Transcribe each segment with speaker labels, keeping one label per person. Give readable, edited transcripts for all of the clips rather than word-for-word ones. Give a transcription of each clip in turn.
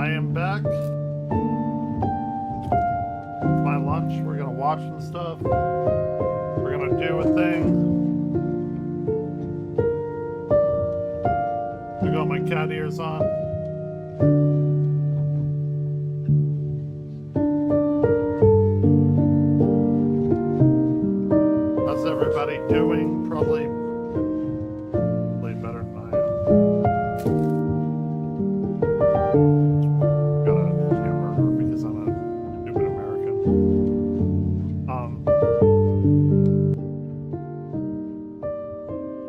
Speaker 1: I am back. My lunch. We're gonna watch some stuff. We're gonna do a thing. I got my cat ears on. How's everybody doing? Probably better than I am. Got a hamburger because I'm a stupid American.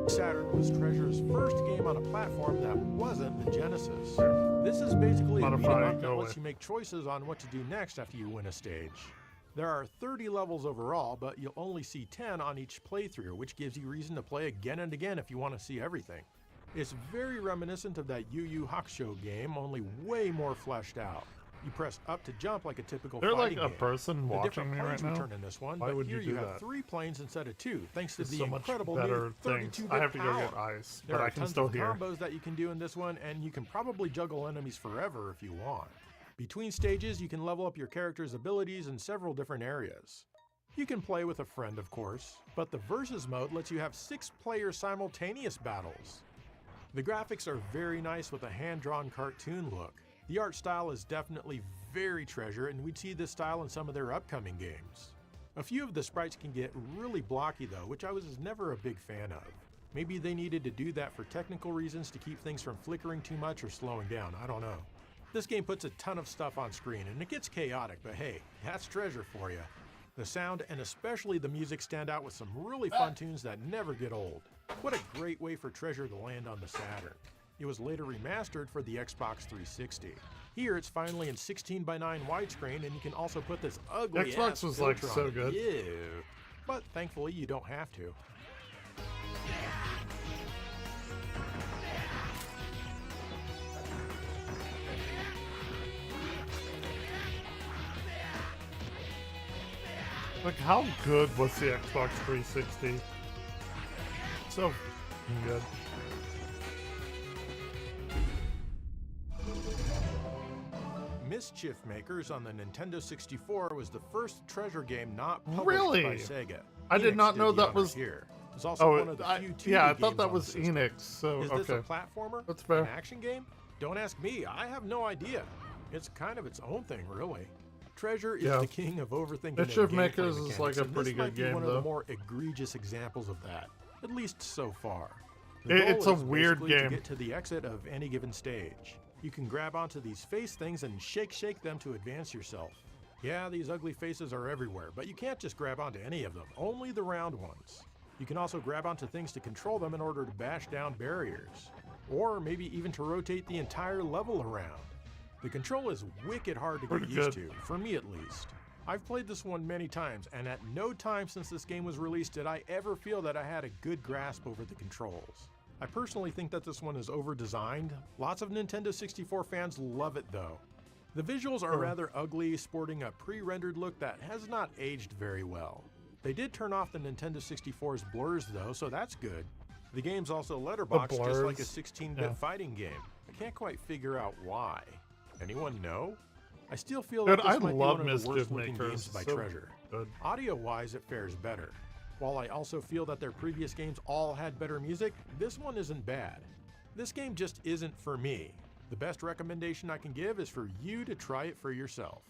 Speaker 2: Saturn was Treasure's first game on a platform that wasn't the Genesis. This is basically a beat 'em up that lets you make choices on what to do next after you win a stage. There are 30 levels overall, but you'll only see 10 on each playthrough, which gives you reason to play again and again if you want to see everything. It's very reminiscent of that Yu Yu Hakusho game, only way more fleshed out. You press up to jump like a typical fighting game.
Speaker 1: They're like a person watching me right now.
Speaker 2: In this one,
Speaker 1: Why
Speaker 2: but
Speaker 1: would
Speaker 2: here
Speaker 1: you do
Speaker 2: have
Speaker 1: that?
Speaker 2: 3 planes instead of 2, thanks to
Speaker 1: There's
Speaker 2: the
Speaker 1: so much
Speaker 2: incredible
Speaker 1: better
Speaker 2: new
Speaker 1: things.
Speaker 2: 32-bit
Speaker 1: I have to go
Speaker 2: power.
Speaker 1: get ice,
Speaker 2: There
Speaker 1: but
Speaker 2: are
Speaker 1: I can
Speaker 2: tons
Speaker 1: still
Speaker 2: of
Speaker 1: hear.
Speaker 2: combos that you can do in this one, and you can probably juggle enemies forever if you want. Between stages, you can level up your character's abilities in several different areas. You can play with a friend, of course, but the Versus mode lets you have 6-player simultaneous battles. The graphics are very nice with a hand-drawn cartoon look. The art style is definitely very Treasure, and we'd see this style in some of their upcoming games. A few of the sprites can get really blocky though, which I was never a big fan of. Maybe they needed to do that for technical reasons to keep things from flickering too much or slowing down, I don't know. This game puts a ton of stuff on screen and it gets chaotic, but hey, that's Treasure for you. The sound and especially the music stand out with some really fun tunes that never get old. What a great way for Treasure to land on the Saturn. It was later remastered for the Xbox 360. Here it's finally in 16:9 widescreen, and you can also put this ugly
Speaker 1: Xbox was like so good.
Speaker 2: Ew. But thankfully you don't have to.
Speaker 1: Like, how good was the Xbox 360? So good.
Speaker 2: Mischief Makers on the Nintendo 64 was the first Treasure game not published
Speaker 1: Really?
Speaker 2: by Sega.
Speaker 1: I did not know that was.
Speaker 2: Here. It's also one of the few 2D
Speaker 1: yeah, I thought
Speaker 2: games
Speaker 1: that
Speaker 2: on
Speaker 1: was
Speaker 2: the system.
Speaker 1: Enix. So
Speaker 2: Is this a platformer?
Speaker 1: That's fair.
Speaker 2: An action game? Don't ask me. I have no idea. It's kind of its own thing, really. Treasure is the king of overthinking.
Speaker 1: Mischief Makers is like a pretty good game,
Speaker 2: one
Speaker 1: though.
Speaker 2: of the more egregious examples of that, at least so far.
Speaker 1: It's a
Speaker 2: is
Speaker 1: weird
Speaker 2: basically
Speaker 1: game.
Speaker 2: To get to the exit of any given stage. You can grab onto these face things and shake them to advance yourself. Yeah, these ugly faces are everywhere, but you can't just grab onto any of them, only the round ones. You can also grab onto things to control them in order to bash down barriers, or maybe even to rotate the entire level around. The control is wicked hard to get used to, for me at least. I've played this one many times, and at no time since this game was released did I ever feel that I had a good grasp over the controls. I personally think that this one is over-designed. Lots of Nintendo 64 fans love it though. The visuals are rather ugly, sporting a pre-rendered look that has not aged very well. They did turn off the Nintendo 64's blurs though, so that's good. The game's also letterboxed just like a 16-bit fighting game. I can't quite figure out why. Anyone know? I still feel that this might be one of the worst looking games by Treasure. Audio-wise, it fares better. While I also feel that their previous games all had better music, this one isn't bad. This game just isn't for me. The best recommendation I can give is for you to try it for yourself.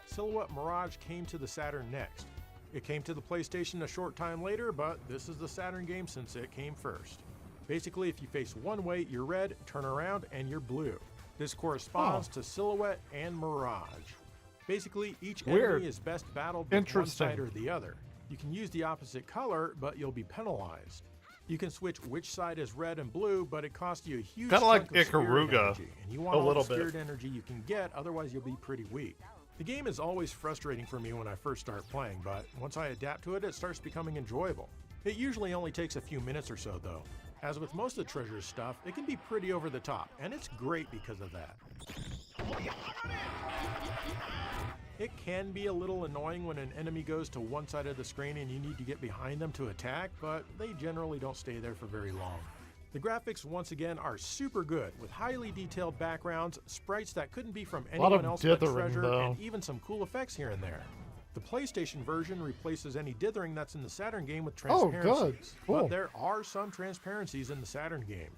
Speaker 2: Silhouette Mirage came to the Saturn next. It came to the PlayStation a short time later, but this is the Saturn game since it came first. Basically, if you face one way, you're red, turn around, and you're blue. This corresponds to Silhouette and Mirage. Basically, each enemy is best battled with one side or the other. You can use the opposite color, but you'll be penalized. You can switch which side is red and blue, but it costs you a huge chunk
Speaker 1: like
Speaker 2: of spirit
Speaker 1: Ikaruga,
Speaker 2: energy, and you want all the spirit energy you can get, otherwise you'll be pretty weak. The game is always frustrating for me when I first start playing, but once I adapt to it, it starts becoming enjoyable. It usually only takes a few minutes or so though. As with most of Treasure's stuff, it can be pretty over the top, and it's great because of that. It can be a little annoying when an enemy goes to one side of the screen and you need to get behind them to attack, but they generally don't stay there for very long. The graphics, once again, are super good, with highly detailed backgrounds, sprites that couldn't be from anyone else but Treasure, and even some cool effects here and there. The PlayStation version replaces any dithering that's in the Saturn game with transparencies.
Speaker 3: Oh, good. Cool.
Speaker 2: But there are some transparencies in the Saturn game.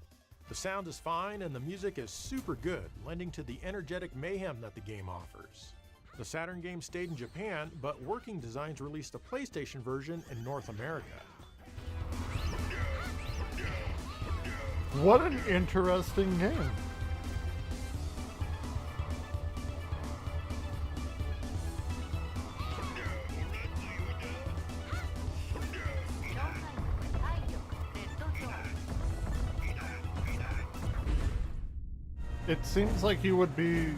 Speaker 2: The sound is fine and the music is super good, lending to the energetic mayhem that the game offers. The Saturn game stayed in Japan, but Working Designs released a PlayStation version in North America.
Speaker 3: What an interesting game. It seems like you would be,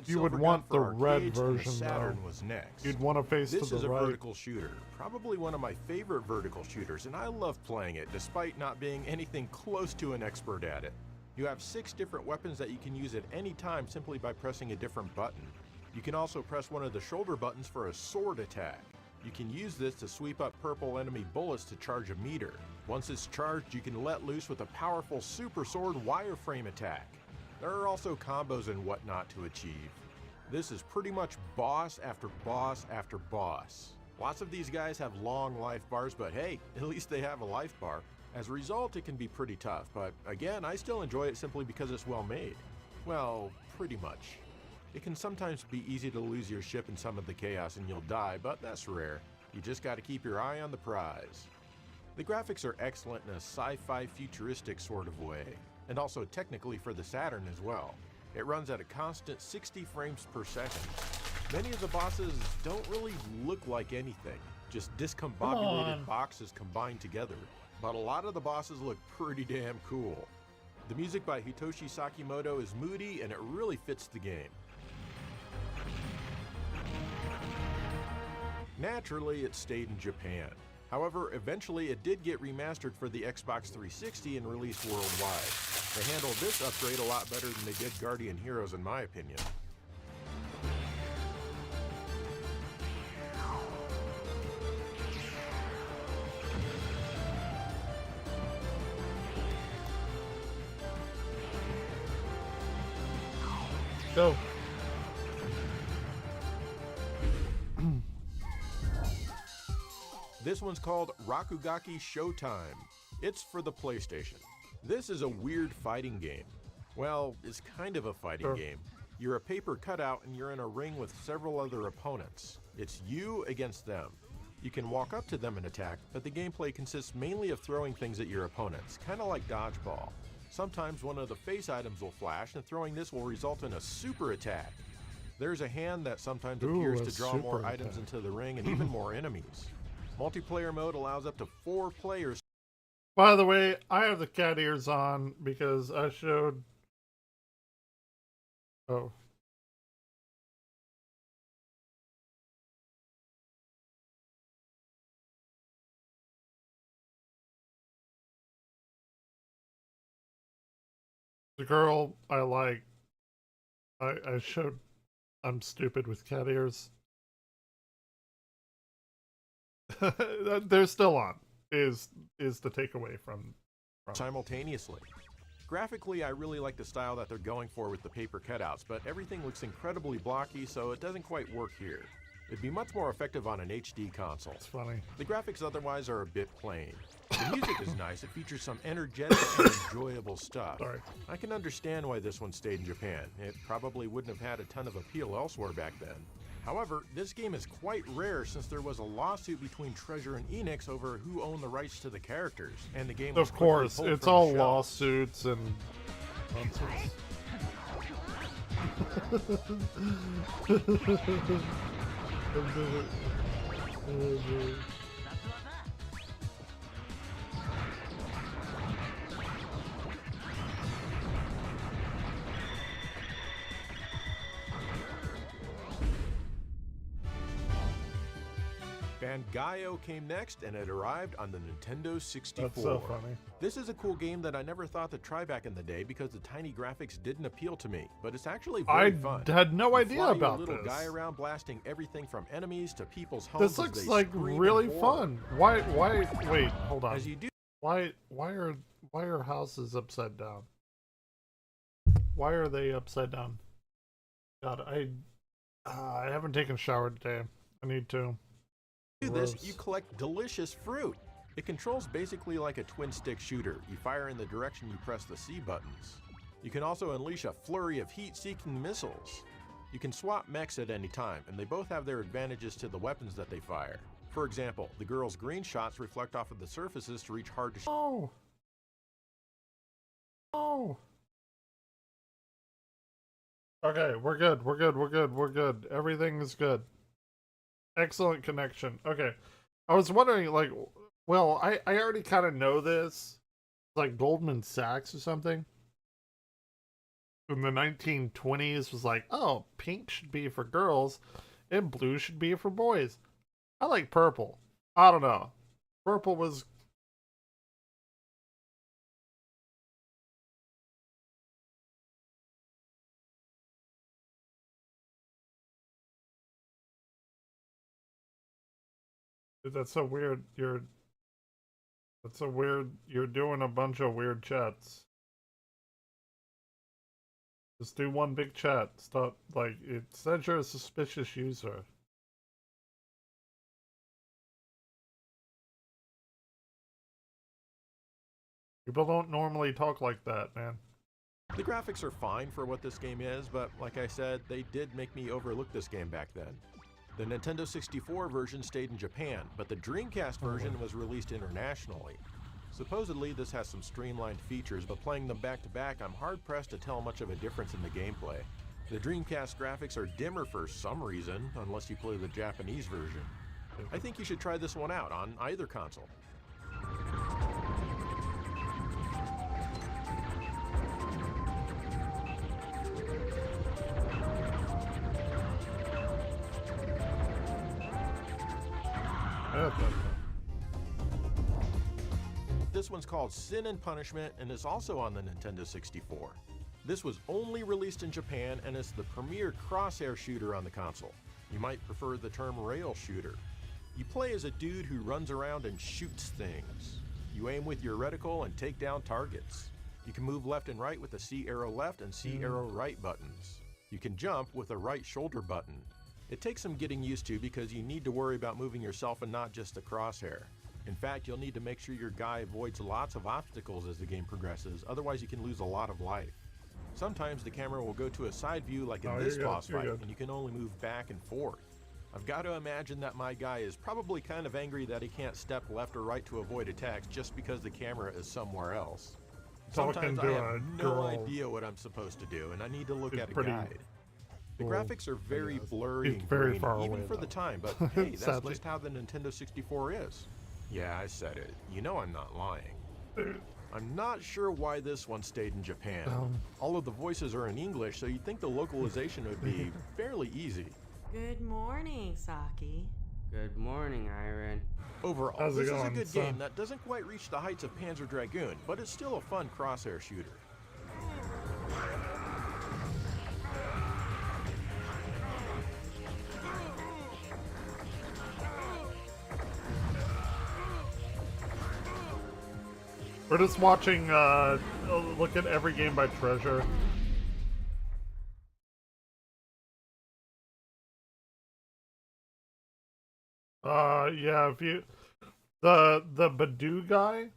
Speaker 3: you would want the red version though.
Speaker 2: Was next.
Speaker 3: You'd want to face to the right.
Speaker 2: This is a vertical shooter, probably one of my favorite vertical shooters, and I love playing it despite not being anything close to an expert at it. You have 6 different weapons that you can use at any time simply by pressing a different button. You can also press one of the shoulder buttons for a sword attack. You can use this to sweep up purple enemy bullets to charge a meter. Once it's charged, you can let loose with a powerful super sword wireframe attack. There are also combos and whatnot to achieve. This is pretty much boss after boss after boss. Lots of these guys have long life bars, but hey, at least they have a life bar. As a result, it can be pretty tough, but again, I still enjoy it simply because it's well made. Well, pretty much. It can sometimes be easy to lose your ship in some of the chaos and you'll die, but that's rare. You just gotta keep your eye on the prize. The graphics are excellent in a sci-fi futuristic sort of way, and also technically for the Saturn as well. It runs at a constant 60 frames per second. Many of the bosses don't really look like anything, just discombobulated boxes combined together. But a lot of the bosses look pretty damn cool. The music by Hitoshi Sakimoto is moody and it really fits the game. Naturally, it stayed in Japan. However, eventually it did get remastered for the Xbox 360 and released worldwide. They handled this upgrade a lot better than they did Guardian Heroes in my opinion.
Speaker 3: Go.
Speaker 2: This one's called Rakugaki Showtime. It's for the PlayStation. This is a weird fighting game. Well, it's kind of a fighting game. You're a paper cutout and you're in a ring with several other opponents. It's you against them. You can walk up to them and attack, but the gameplay consists mainly of throwing things at your opponents, kind of like dodgeball. Sometimes one of the face items will flash, and throwing this will result in a super attack. There's a hand that sometimes appears to draw more items into the ring and even more enemies. Multiplayer mode allows up to 4 players.
Speaker 3: By the way, I have the cat ears on because I showed... Oh. The girl I like, I showed I'm stupid with cat ears. They're still on, is the takeaway from
Speaker 2: simultaneously. Graphically, I really like the style that they're going for with the paper cutouts, but everything looks incredibly blocky, so it doesn't quite work here. It'd be much more effective on an HD console.
Speaker 3: It's funny.
Speaker 2: The graphics otherwise are a bit plain. The music is nice. It features some energetic and enjoyable stuff.
Speaker 3: Sorry.
Speaker 2: I can understand why this one stayed in Japan. It probably wouldn't have had a ton of appeal elsewhere back then. However, this game is quite rare since there was a lawsuit between Treasure and Enix over who owned the rights to the characters, and the game was
Speaker 3: of course,
Speaker 2: pulled
Speaker 3: it's
Speaker 2: from
Speaker 3: all
Speaker 2: the shelf.
Speaker 3: lawsuits and nonsense.
Speaker 2: And Gaio came next, and it arrived on the Nintendo 64.
Speaker 3: That's so funny.
Speaker 2: This is a cool game that I never thought to try back in the day because the tiny graphics didn't appeal to me, but it's actually very fun.
Speaker 3: I had no
Speaker 2: You
Speaker 3: idea
Speaker 2: fly
Speaker 3: about
Speaker 2: your little
Speaker 3: this.
Speaker 2: guy around blasting everything from enemies to people's homes.
Speaker 3: This
Speaker 2: as
Speaker 3: looks
Speaker 2: they
Speaker 3: like
Speaker 2: scream
Speaker 3: really
Speaker 2: in horror.
Speaker 3: fun. Why, wait, hold on.
Speaker 2: As you do
Speaker 3: Why are houses upside down? Why are they upside down? God, I haven't taken a shower today. I need to.
Speaker 2: this,
Speaker 3: Gross.
Speaker 2: you collect delicious fruit. It controls basically like a twin-stick shooter. You fire in the direction you press the C buttons. You can also unleash a flurry of heat-seeking missiles. You can swap mechs at any time, and they both have their advantages to the weapons that they fire. For example, the girl's green shots reflect off of the surfaces to reach hard to shoot.
Speaker 3: Oh. Oh. Okay, we're good. We're good. We're good. We're good. Everything is good. Excellent connection. Okay. I was wondering, like, well, I already kind of know this. Like Goldman Sachs or something. In the 1920s was like, oh, pink should be for girls and blue should be for boys. I like purple. I don't know. Purple was... That's so weird. That's so weird. You're doing a bunch of weird chats. Just do one big chat. Stop. Like, it says you're a suspicious user. People don't normally talk like that, man.
Speaker 2: The graphics are fine for what this game is, but like I said, they did make me overlook this game back then. The Nintendo 64 version stayed in Japan, but the Dreamcast version was released internationally. Supposedly, this has some streamlined features, but playing them back to back, I'm hard-pressed to tell much of a difference in the gameplay. The Dreamcast graphics are dimmer for some reason, unless you play the Japanese version. I think you should try this one out on either console. This one's called Sin and Punishment and is also on the Nintendo 64. This was only released in Japan and is the premier crosshair shooter on the console. You might prefer the term rail shooter. You play as a dude who runs around and shoots things. You aim with your reticle and take down targets. You can move left and right with the C arrow left and C arrow right buttons. You can jump with the right shoulder button. It takes some getting used to because you need to worry about moving yourself and not just the crosshair. In fact, you'll need to make sure your guy avoids lots of obstacles as the game progresses, otherwise you can lose a lot of life. Sometimes the camera will go to a side view like in this boss fight, and you can only move back and forth. I've got to imagine that my guy is probably kind of angry that he can't step left or right to avoid attacks just because the camera is somewhere else. Sometimes I have no idea what I'm supposed to do, and I need to look at a guide. The graphics are very blurry and grainy, even for the time, but hey, that's just how the Nintendo 64 is. Yeah, I said it. You know I'm not lying. I'm not sure why this one stayed in Japan. All of the voices are in English, so you'd think the localization would be fairly easy.
Speaker 4: Good morning, Saki.
Speaker 5: Good morning, Iron.
Speaker 2: Overall, this is a good game that doesn't quite reach the heights of Panzer Dragoon, but it's still a fun crosshair shooter.
Speaker 3: We're just watching, look at every game by Treasure. Yeah, if you, the Badoo guy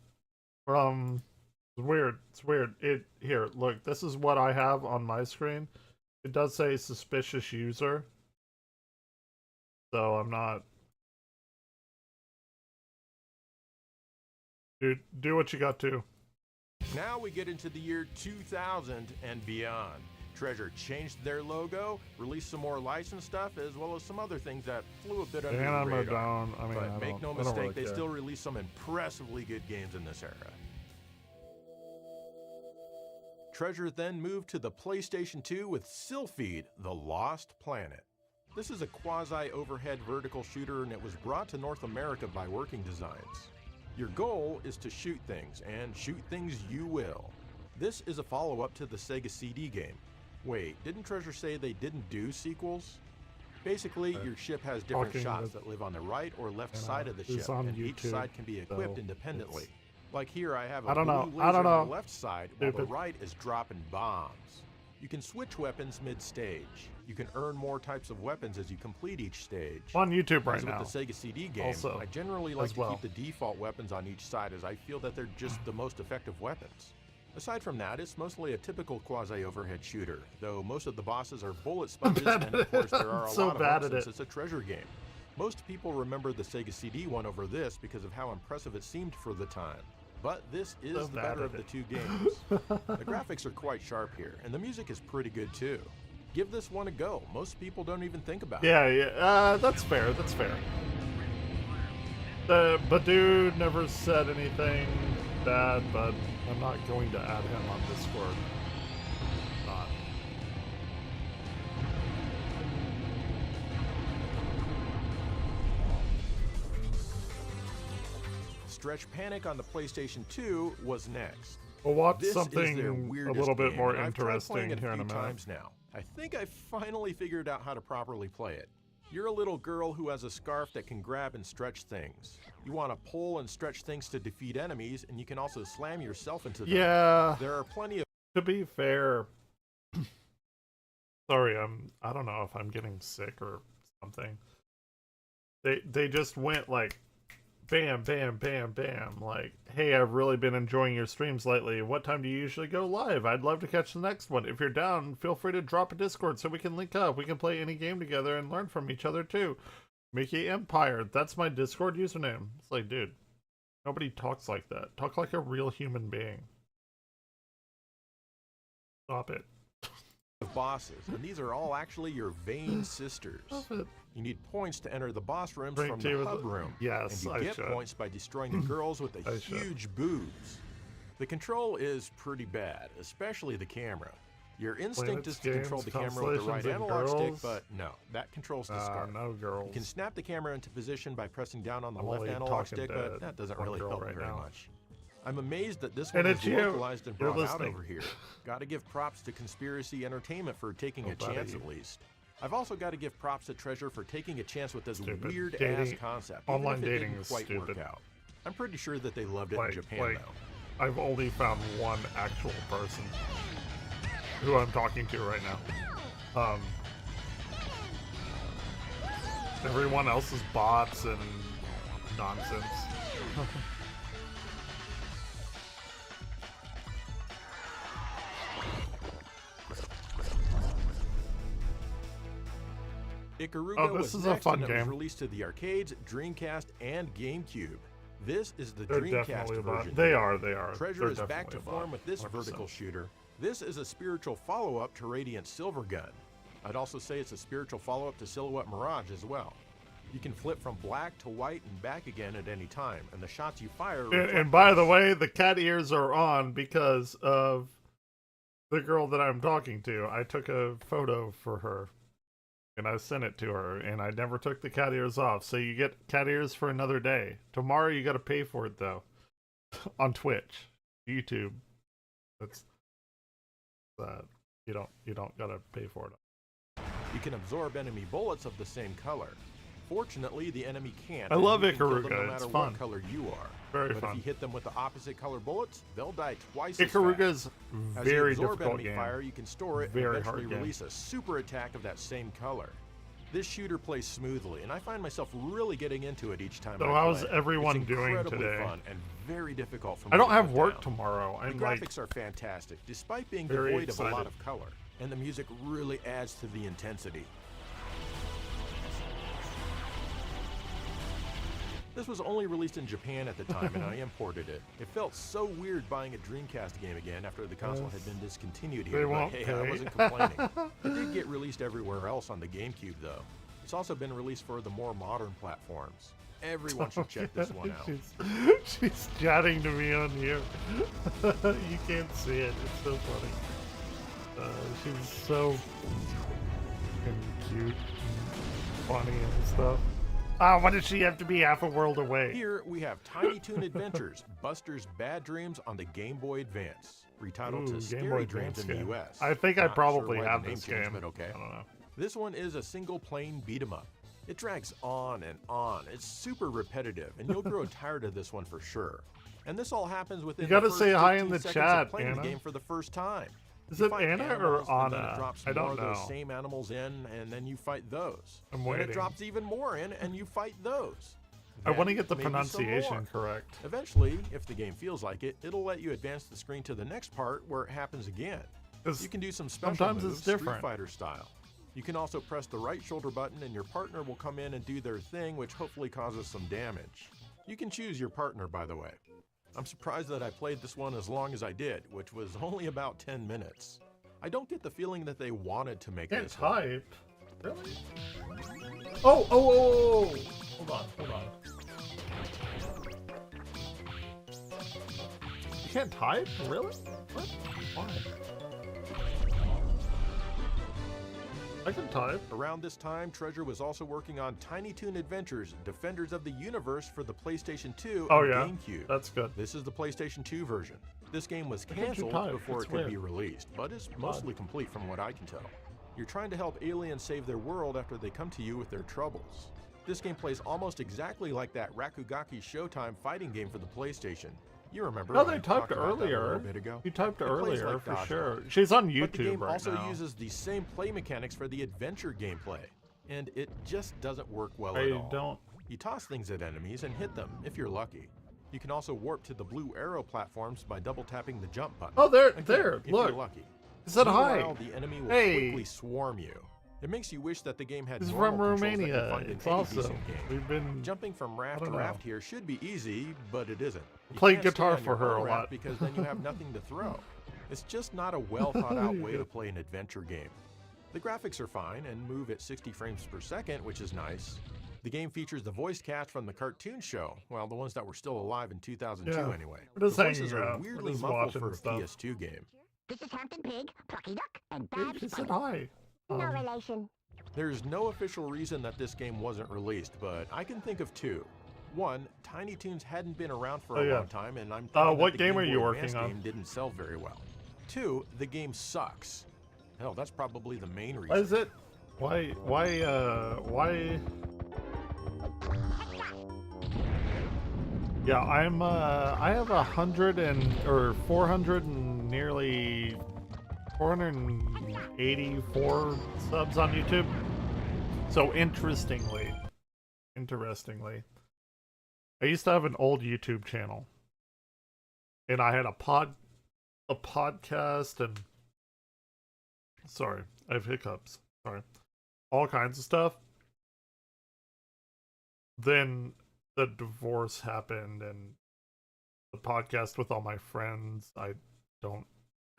Speaker 3: from, it's weird. Here, look, this is what I have on my screen. It does say suspicious user. So I'm not. Dude, do what you got to.
Speaker 2: Now we get into the year 2000 and beyond. Treasure changed their logo, released some more licensed stuff, as well as some other things that flew a bit under the radar. But make no mistake, they still released some impressively good games in this era. Treasure then moved to the PlayStation 2 with Sylphid: The Lost Planet. This is a quasi-overhead vertical shooter, and it was brought to North America by Working Designs. Your goal is to shoot things, and shoot things you will. This is a follow-up to the Sega CD game. Wait, didn't Treasure say they didn't do sequels? Basically, your ship has different shots that live on the right or left side of the ship, and each side can be equipped independently. Like here, I have a blue laser on the left side, while the right is dropping bombs. You can switch weapons mid-stage. You can earn more types of weapons as you complete each stage.
Speaker 3: On YouTube right
Speaker 2: as
Speaker 3: now.
Speaker 2: With the Sega CD game, I generally like to keep the default weapons on each side, as I feel that they're just the most effective weapons. Aside from that, it's mostly a typical quasi-overhead shooter, though most of the bosses are bullet sponges, and of course there are a lot of them since it's a treasure game. Most people remember the Sega CD one over this because of how impressive it seemed for the time. But this is the better of the two games. The graphics are quite sharp here, and the music is pretty good too. Give this one a go. Most people don't even think about it.
Speaker 3: Yeah, that's fair, that's fair. The Badu never said anything bad, but I'm not going to add him on Discord. Not.
Speaker 2: Stretch Panic on the PlayStation 2 was next.
Speaker 3: We'll watch
Speaker 2: this
Speaker 3: something a little bit more interesting here in a minute.
Speaker 2: Times now. I think I finally figured out how to properly play it. You're a little girl who has a scarf that can grab and stretch things. You want to pull and stretch things to defeat enemies, and you can also slam yourself into them.
Speaker 3: Yeah.
Speaker 2: There are plenty of...
Speaker 3: To be fair... Sorry, I don't know if I'm getting sick or something. They just went like... Bam, bam, bam, bam. Like, hey, I've really been enjoying your streams lately. What time do you usually go live? I'd love to catch the next one. If you're down, feel free to drop a Discord so we can link up. We can play any game together and learn from each other too. Mickey Empire. That's my Discord username. It's like, dude, nobody talks like that. Talk like a real human being. Stop it.
Speaker 2: Bosses, and these are all actually your vein sisters. You need points to enter the boss rooms from the hub room.
Speaker 3: Yes,
Speaker 2: and you get points by destroying the girls with the huge boobs. The control is pretty bad, especially the camera. Your instinct is to control the camera with the right analog stick, but no, that control's discarded.
Speaker 3: No girls.
Speaker 2: You can snap the camera into position by pressing down on the left analog stick, but that doesn't really help very much. I'm amazed that this one is localized and brought out over here. Gotta give props to Conspiracy Entertainment for taking a chance at least. I've also got to give props to Treasure for taking a chance with this weird-ass concept.
Speaker 3: Online dating is
Speaker 2: quite
Speaker 3: stupid.
Speaker 2: Work out. I'm pretty sure that they loved it in Japan, though.
Speaker 3: I've only found one actual person who I'm talking to right now. Everyone else is bots and nonsense.
Speaker 2: Ikaruga
Speaker 3: this
Speaker 2: was
Speaker 3: is a fun game.
Speaker 2: Was released to the arcades, Dreamcast, and GameCube. This is the Dreamcast version.
Speaker 3: They are.
Speaker 2: Treasure is back to form with this 100%. Vertical shooter. This is a spiritual follow-up to Radiant Silvergun. I'd also say it's a spiritual follow-up to Silhouette Mirage as well. You can flip from black to white and back again at any time, and the shots you fire...
Speaker 3: And by the way, the cat ears are on because of the girl that I'm talking to. I took a photo for her. And I sent it to her, and I never took the cat ears off. So you get cat ears for another day. Tomorrow you got to pay for it though, on Twitch, YouTube. That's that you don't gotta pay for it.
Speaker 2: You can absorb enemy bullets of the same color. Fortunately, the enemy can't.
Speaker 3: I love
Speaker 2: Ikaruga. No matter
Speaker 3: it's
Speaker 2: what
Speaker 3: fun.
Speaker 2: Color you are.
Speaker 3: Very
Speaker 2: but
Speaker 3: fun.
Speaker 2: If you hit them with the opposite color bullets, they'll die twice
Speaker 3: Ikaruga
Speaker 2: as fast.
Speaker 3: is very
Speaker 2: as you absorb
Speaker 3: difficult
Speaker 2: enemy
Speaker 3: game.
Speaker 2: Fire, you can store it
Speaker 3: Very
Speaker 2: and eventually
Speaker 3: hard game.
Speaker 2: release a super attack of that same color. This shooter plays smoothly, and I find myself really getting into it each time.
Speaker 3: So
Speaker 2: I
Speaker 3: how's
Speaker 2: play.
Speaker 3: everyone
Speaker 2: it's
Speaker 3: doing
Speaker 2: incredibly
Speaker 3: today?
Speaker 2: Fun and very difficult for me.
Speaker 3: I don't
Speaker 2: to
Speaker 3: have
Speaker 2: put
Speaker 3: work
Speaker 2: down.
Speaker 3: tomorrow.
Speaker 2: The graphics are fantastic, despite being devoid of a lot of color, and the music really adds to the intensity. This was only released in Japan at the time, and I imported it. It felt so weird buying a Dreamcast game again after the console had been discontinued here, but hey, I wasn't complaining. It did get released everywhere else on the GameCube, though. It's also been released for the more modern platforms. Everyone should check this one out.
Speaker 3: She's chatting to me on here. You can't see it. It's so funny. She's so cute. funny and stuff. Ah, why does she have to be half a world away?
Speaker 2: Here we have Tiny Toon Adventures, Buster's Bad Dreams on the Game Boy Advance, retitled to Scary Dreams in the US.
Speaker 3: I think I
Speaker 2: Not
Speaker 3: probably
Speaker 2: sure why
Speaker 3: have
Speaker 2: the name
Speaker 3: this
Speaker 2: changed,
Speaker 3: game.
Speaker 2: but okay.
Speaker 3: I don't know.
Speaker 2: This one is a single plane beat 'em up. It drags on and on. It's super repetitive, and you'll grow tired of this one for sure. And this all happens within
Speaker 3: You gotta
Speaker 2: the first
Speaker 3: say hi in
Speaker 2: 15
Speaker 3: the
Speaker 2: seconds
Speaker 3: chat,
Speaker 2: of playing
Speaker 3: Anna.
Speaker 2: the game for the first time.
Speaker 3: Is
Speaker 2: You
Speaker 3: it
Speaker 2: fight
Speaker 3: Anna or
Speaker 2: animals, and then it
Speaker 3: Anna?
Speaker 2: drops
Speaker 3: I don't
Speaker 2: more of those
Speaker 3: know.
Speaker 2: same animals in, and then you fight those.
Speaker 3: I'm
Speaker 2: Then
Speaker 3: waiting.
Speaker 2: it drops even more in, and you fight those.
Speaker 3: I want to
Speaker 2: Then
Speaker 3: get the
Speaker 2: maybe some
Speaker 3: pronunciation
Speaker 2: more.
Speaker 3: correct.
Speaker 2: Eventually, if the game feels like it, it'll let you advance the screen to the next part where it happens again.
Speaker 3: 'Cause
Speaker 2: You can do some special
Speaker 3: sometimes
Speaker 2: moves,
Speaker 3: it's different.
Speaker 2: Street Fighter style. You can also press the right shoulder button and your partner will come in and do their thing, which hopefully causes some damage. You can choose your partner, by the way. I'm surprised that I played this one as long as I did, which was only about 10 minutes. I don't get the feeling that they wanted to make
Speaker 3: Can't
Speaker 2: this one.
Speaker 3: type. Really? Oh! Hold on. You can't type? Really? What? Why? I can type.
Speaker 2: Around this time, Treasure was also working on Tiny Toon Adventures, Defenders of the Universe for the PlayStation 2
Speaker 3: Oh
Speaker 2: and
Speaker 3: yeah,
Speaker 2: GameCube.
Speaker 3: that's good.
Speaker 2: This is the PlayStation 2 version. This game was
Speaker 3: Why can't you
Speaker 2: canceled
Speaker 3: type?
Speaker 2: before
Speaker 3: That's
Speaker 2: it could be
Speaker 3: weird.
Speaker 2: released, but is mostly complete from what I can tell. You're trying to help aliens save their world after they come to you with their troubles. This game plays almost exactly like that Rakugaki Showtime fighting game for the PlayStation. You remember?
Speaker 3: No,
Speaker 2: I
Speaker 3: they
Speaker 2: talked
Speaker 3: typed
Speaker 2: about that a
Speaker 3: earlier.
Speaker 2: little bit ago.
Speaker 3: You typed
Speaker 2: It plays
Speaker 3: earlier
Speaker 2: like
Speaker 3: for
Speaker 2: dodgeball.
Speaker 3: sure. She's on
Speaker 2: But the
Speaker 3: YouTube
Speaker 2: game
Speaker 3: right
Speaker 2: also
Speaker 3: now.
Speaker 2: uses the same play mechanics for the adventure gameplay, and it just doesn't work well at
Speaker 3: I
Speaker 2: all.
Speaker 3: don't.
Speaker 2: You toss things at enemies and hit them, if you're lucky. You can also warp to the blue arrow platforms by double tapping the jump button.
Speaker 3: Oh, there,
Speaker 2: Again,
Speaker 3: there.
Speaker 2: if
Speaker 3: Look.
Speaker 2: you're lucky.
Speaker 3: It said hi.
Speaker 2: Meanwhile, the enemy will
Speaker 3: Hey.
Speaker 2: quickly swarm you. It makes you wish that the game had
Speaker 3: He's
Speaker 2: normal
Speaker 3: from
Speaker 2: controls that you
Speaker 3: Romania.
Speaker 2: find in
Speaker 3: It's
Speaker 2: any
Speaker 3: awesome.
Speaker 2: decent game.
Speaker 3: We've been
Speaker 2: Jumping from raft to
Speaker 3: don't know.
Speaker 2: raft here should be easy, but it isn't. You
Speaker 3: Played
Speaker 2: can't stay
Speaker 3: guitar
Speaker 2: on
Speaker 3: for
Speaker 2: your
Speaker 3: her
Speaker 2: own
Speaker 3: a
Speaker 2: raft
Speaker 3: lot.
Speaker 2: because then you have nothing to throw. It's just not a well thought out way to play an adventure game. The graphics are fine and move at 60 frames per second, which is nice. The game features the voice cast from the cartoon show, well, the ones that were still alive in 2002
Speaker 3: Yeah.
Speaker 2: anyway.
Speaker 3: We're just
Speaker 2: the voices
Speaker 3: hanging
Speaker 2: are
Speaker 3: out. We're
Speaker 2: weirdly
Speaker 3: just
Speaker 2: muffled
Speaker 3: watching
Speaker 2: for a
Speaker 3: stuff.
Speaker 2: PS2 game.
Speaker 6: This is Hampton Pig, Plucky Duck, and
Speaker 3: Hey,
Speaker 6: Babs
Speaker 3: she said
Speaker 6: Bunny.
Speaker 3: hi.
Speaker 6: No relation.
Speaker 2: There's no official reason that this game wasn't released, but I can think of two. One, Tiny Toons hadn't been around for
Speaker 3: Oh,
Speaker 2: a
Speaker 3: yeah.
Speaker 2: long time, and I'm thinking
Speaker 3: what
Speaker 2: that the
Speaker 3: game are
Speaker 2: Boy
Speaker 3: you
Speaker 2: Advance
Speaker 3: working on?
Speaker 2: game didn't sell very well. Two, the game sucks. Hell, that's probably the main reason.
Speaker 3: Why is it? Why? Yeah, I have 400 and nearly 484 subs on YouTube. So interestingly, I used to have an old YouTube channel, and I had a podcast, and sorry, I have hiccups. Sorry, all kinds of stuff. Then the divorce happened, and the podcast with all my friends. I don't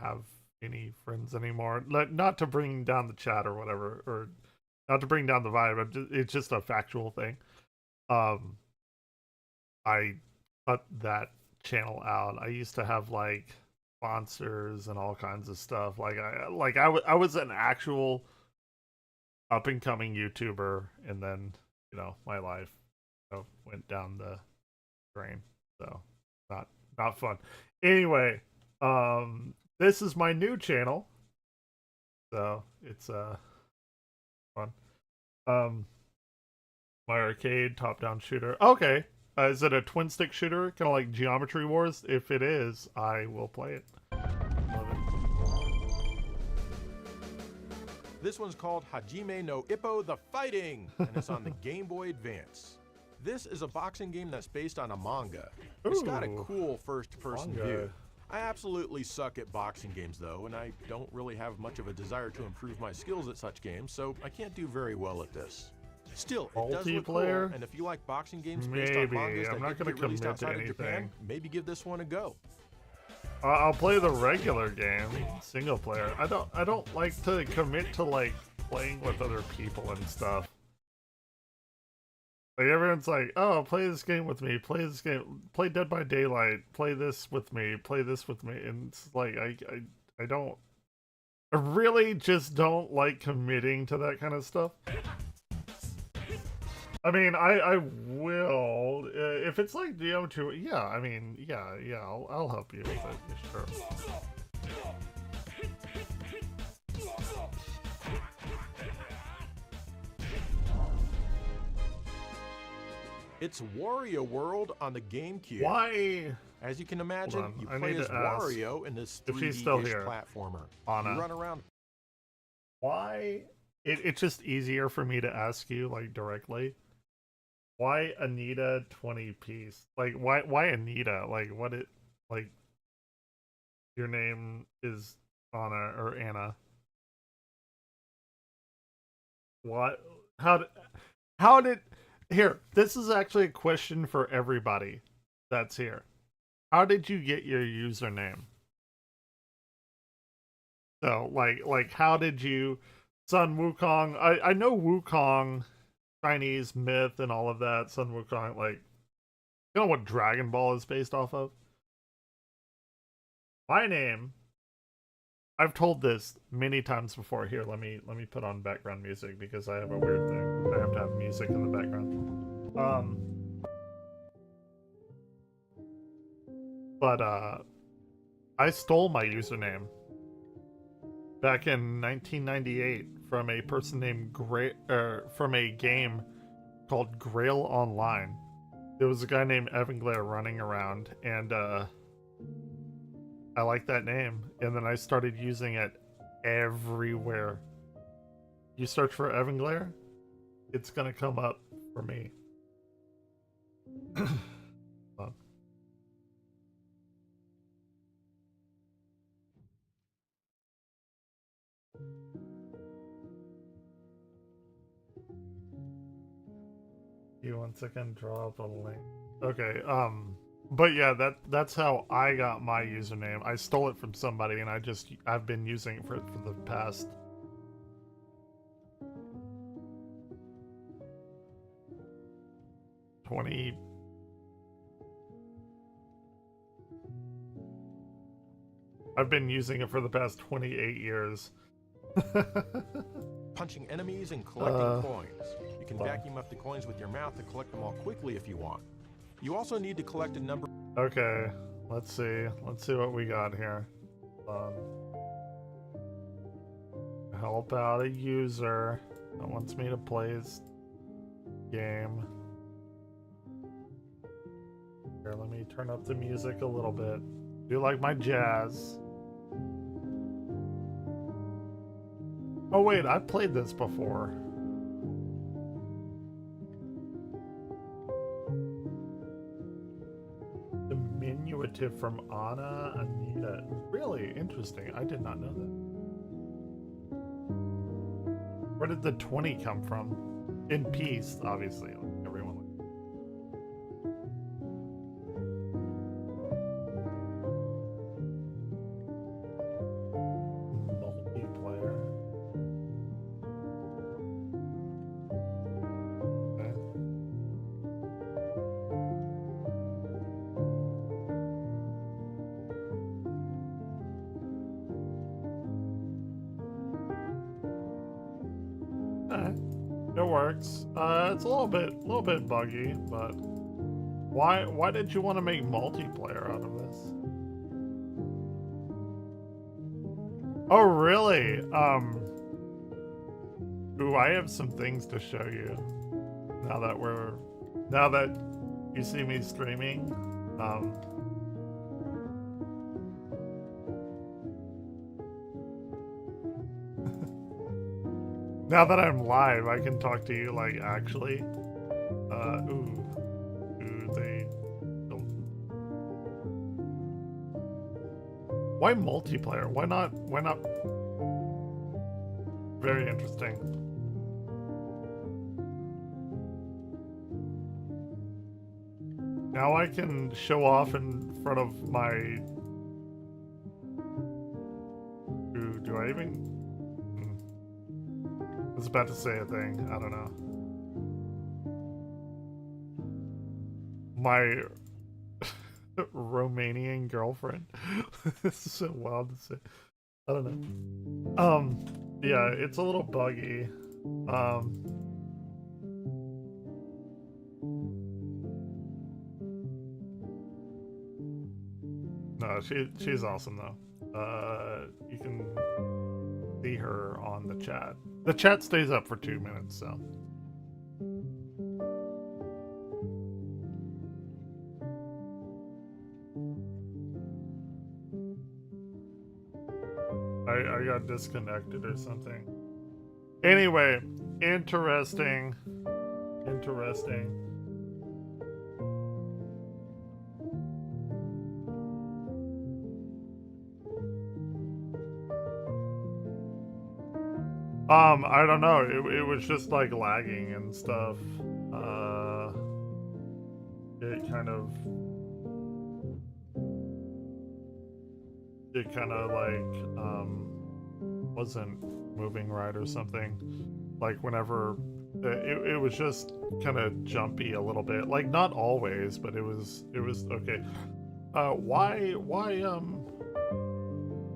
Speaker 3: have any friends anymore. Not to bring down the chat or whatever, or not to bring down the vibe. It's just a factual thing. I cut that channel out. I used to have like sponsors and all kinds of stuff. I was an actual up and coming YouTuber, and then my life went down the drain. So not fun. Anyway, this is my new channel, so it's fun. My arcade top-down shooter. Okay. Is it a twin stick shooter, kind of like Geometry Wars? If it is, I will play it. Love it.
Speaker 2: This one's called Hajime no Ippo the Fighting, and it's on the Game Boy Advance. This is a boxing game that's based on a manga. It's got a
Speaker 3: Ooh,
Speaker 2: cool first-person
Speaker 3: manga.
Speaker 2: view. I absolutely suck at boxing games though, and I don't really have much of a desire to improve my skills at such games, so I can't do very well at this. Still, it does look cool,
Speaker 3: Multiplayer?
Speaker 2: and if you like boxing games based
Speaker 3: Maybe.
Speaker 2: on mangas
Speaker 3: I'm
Speaker 2: that
Speaker 3: not
Speaker 2: didn't
Speaker 3: gonna
Speaker 2: get released
Speaker 3: commit to
Speaker 2: outside of Japan,
Speaker 3: anything.
Speaker 2: maybe give this one a go.
Speaker 3: I'll play the regular game, single player. I don't like to commit to like playing with other people and stuff. Like everyone's like, "Oh, play this game with me. Play this game. Play Dead by Daylight. Play this with me. Play this with me." And it's like I don't. I really just don't like committing to that kind of stuff. I mean, I will if it's like DM2. Yeah, I mean, yeah, I'll help you with it. Sure.
Speaker 2: It's Wario World on the GameCube.
Speaker 3: Why?
Speaker 2: As you can imagine,
Speaker 3: on,
Speaker 2: you
Speaker 3: I
Speaker 2: play
Speaker 3: need
Speaker 2: as
Speaker 3: to ask
Speaker 2: Wario in this
Speaker 3: if she's still
Speaker 2: 3D-ish
Speaker 3: here.
Speaker 2: platformer.
Speaker 3: Anna.
Speaker 2: You run around.
Speaker 3: Why? It's just easier for me to ask you like directly. Why Anita 20 piece? Like why Anita? Like what it like your name is Anna or Anna. What how did here, this is actually a question for everybody that's here. How did you get your username? So like how did you Sun Wukong? I know Wukong, Chinese myth and all of that. Sun Wukong, like you know what Dragon Ball is based off of? My name, I've told this many times before. Here, let me put on background music because I have a weird thing. I have to have music in the background. But I stole my username back in 1998 from a person named from a game called Grail Online. There was a guy named Evan Glare running around, and I liked that name, and then I started using it everywhere. You search for Evan Glare, it's gonna come up for me. You 1 second, draw up a link. Okay, but yeah, that's how I got my username. I stole it from somebody, and I've been using it for the past 20. I've been using it for the past 28 years.
Speaker 2: Punching enemies and collecting coins. You can vacuum up the coins with your mouth to collect them all quickly if you want. You also need to collect a number.
Speaker 3: Okay, let's see. Let's see what we got here. Help out a user that wants me to play his game. Here, let me turn up the music a little bit. Do you like my jazz? Oh wait, I've played this before. Diminutive from Anna Anita. Really interesting. I did not know that. Where did the 20 come from? In peace, obviously. Like everyone. Multiplayer. Okay. It works. It's a little bit buggy, but why did you want to make multiplayer out of this? Oh really? Ooh, I have some things to show you. Now that you see me streaming. Now that I'm live, I can talk to you like actually. They don't. Why multiplayer? Why not? Very interesting. Now I can show off in front of my. Do I even? I was about to say a thing. I don't know. My Romanian girlfriend. This is so wild to say. I don't know. Yeah, it's a little buggy. No, she's awesome though. You can see her on the chat. The chat stays up for 2 minutes, so. I got disconnected or something. Anyway, interesting. Interesting. I don't know. It was just like lagging and stuff. It kind of like wasn't moving right or something. Like whenever it was just kind of jumpy a little bit. Like not always, but it was okay. Why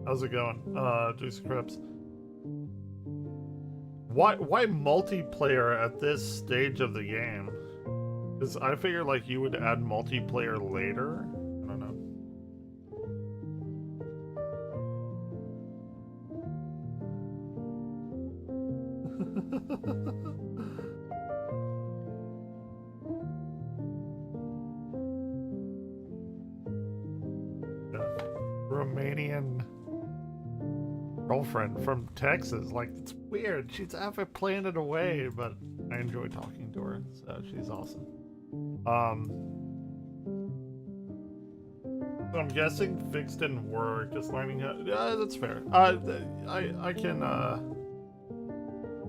Speaker 3: how's it going? Juicy Crips. Why multiplayer at this stage of the game? Because I figure like you would add multiplayer later. I don't know. Romanian girlfriend from Texas. Like, it's weird. She's half a planet away, but I enjoy talking to her, so she's awesome. So I'm guessing fixed didn't work. Just learning how. Yeah, that's fair. I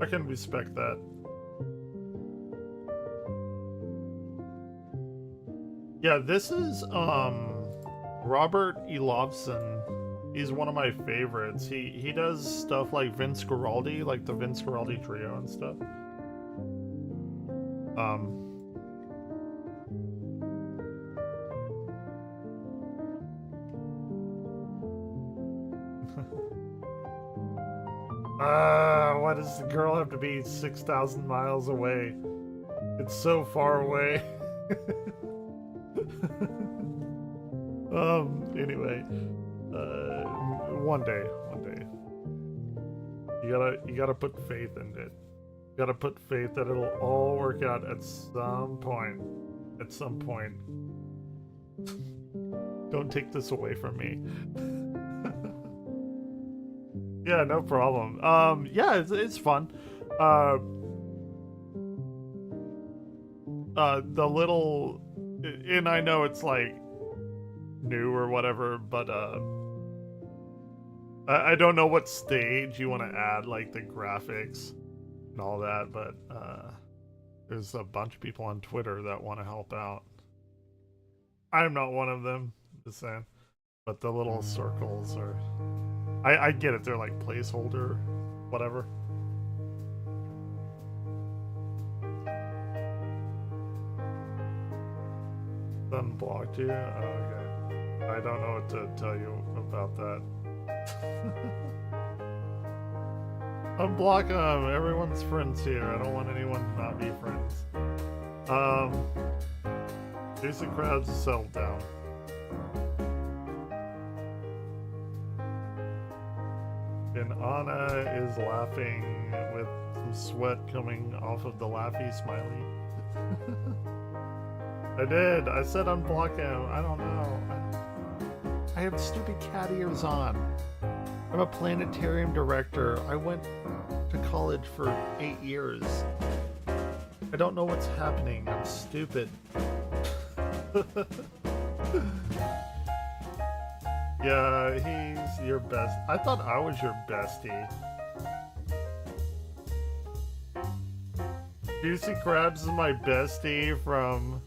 Speaker 3: can respect that. Yeah, this is Robert Elovson. He's one of my favorites. He does stuff like Vince Guaraldi, like the Vince Guaraldi trio and stuff. Why does the girl have to be 6,000 miles away? It's so far away. Anyway, one day, you gotta put faith in it. You gotta put faith that it'll all work out at some point. At some point. Don't take this away from me. Yeah, no problem. Yeah, it's fun. The little, and I know it's like new or whatever, but I don't know what stage you want to add like the graphics and all that, but there's a bunch of people on Twitter that want to help out. I'm not one of them, just saying. But the little circles are, I get it, they're like placeholder, whatever. Unblocked you? Oh, okay. I don't know what to tell you about that. Unblock them. Everyone's friends here. I don't want anyone to not be friends. Jason Krabs settled down. And Anna is laughing with some sweat coming off of the laughy smiley. I did. I said unblock him. I don't know. I have stupid cat ears on. I'm a planetarium director. I went to college for 8 years. I don't know what's happening. I'm stupid. Yeah, he's your best. I thought I was your bestie. Juicy Krabs is my bestie from...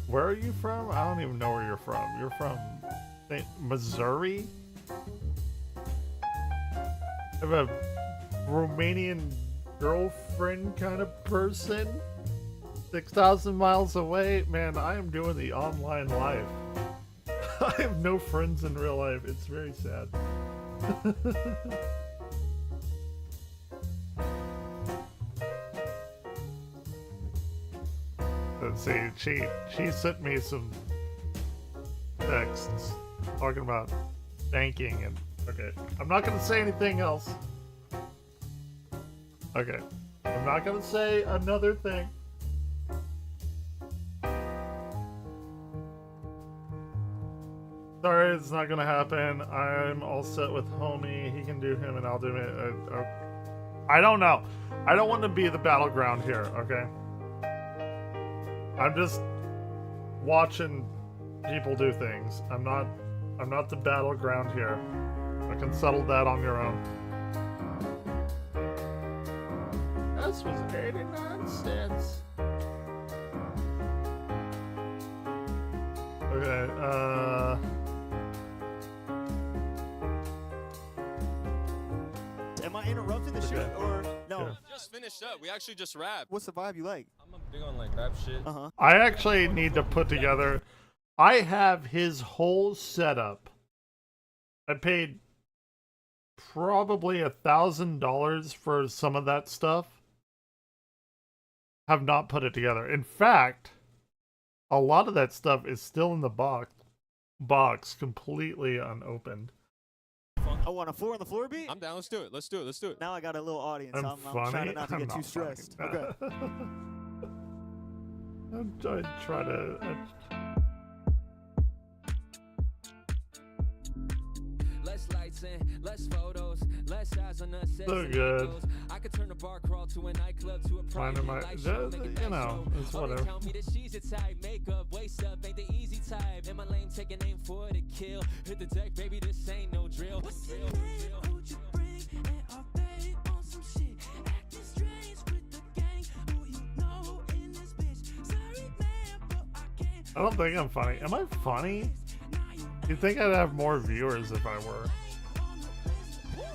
Speaker 3: Where are you from? I don't even know where you're from. You're from Missouri? I have a Romanian girlfriend kind of person? 6,000 miles away? Man, I am doing the online life. I have no friends in real life. It's very sad. See, she sent me some texts talking about thanking and okay. I'm not gonna say anything else. Okay. I'm not gonna say another thing. Sorry, it's not gonna happen. I'm all set with homie. He can do him and I'll do it. I don't know. I don't want to be the battleground here, okay? I'm just watching people do things. I'm not the battleground here. I can settle that on your own. This was 89 cents. Okay,
Speaker 7: Am I interrupting the shit or no?
Speaker 3: Yeah.
Speaker 8: Just finished up. We actually just rapped.
Speaker 7: What's the vibe you like?
Speaker 8: I'm big on like rap shit.
Speaker 3: I actually need to put together. I have his whole setup. I paid probably $1,000 for some of that stuff. Have not put it together. In fact, a lot of that stuff is still in the box completely unopened.
Speaker 7: I want a 4 on the floor beat.
Speaker 8: I'm down. Let's do it. Let's do it. Let's do it.
Speaker 7: Now I got a little audience.
Speaker 3: I'm
Speaker 7: I'm
Speaker 3: funny.
Speaker 7: trying not to
Speaker 3: I'm
Speaker 7: get too
Speaker 3: not funny.
Speaker 7: stressed. Okay.
Speaker 3: I try to.
Speaker 9: Less lights and less photos, less eyes on us.
Speaker 3: So good.
Speaker 9: I could turn a bar crawl to a nightclub to a
Speaker 3: Finding my,
Speaker 9: private light show, make it
Speaker 3: you know,
Speaker 9: nice
Speaker 3: it's
Speaker 9: show. Oh, they
Speaker 3: whatever.
Speaker 9: tell me that she's a type, makeup, waist up, ain't the easy type. And my lane take a name for the kill. Hit the deck, baby, this ain't no drill.
Speaker 3: I don't think I'm funny. Am I funny? You'd think I'd have more viewers if I were.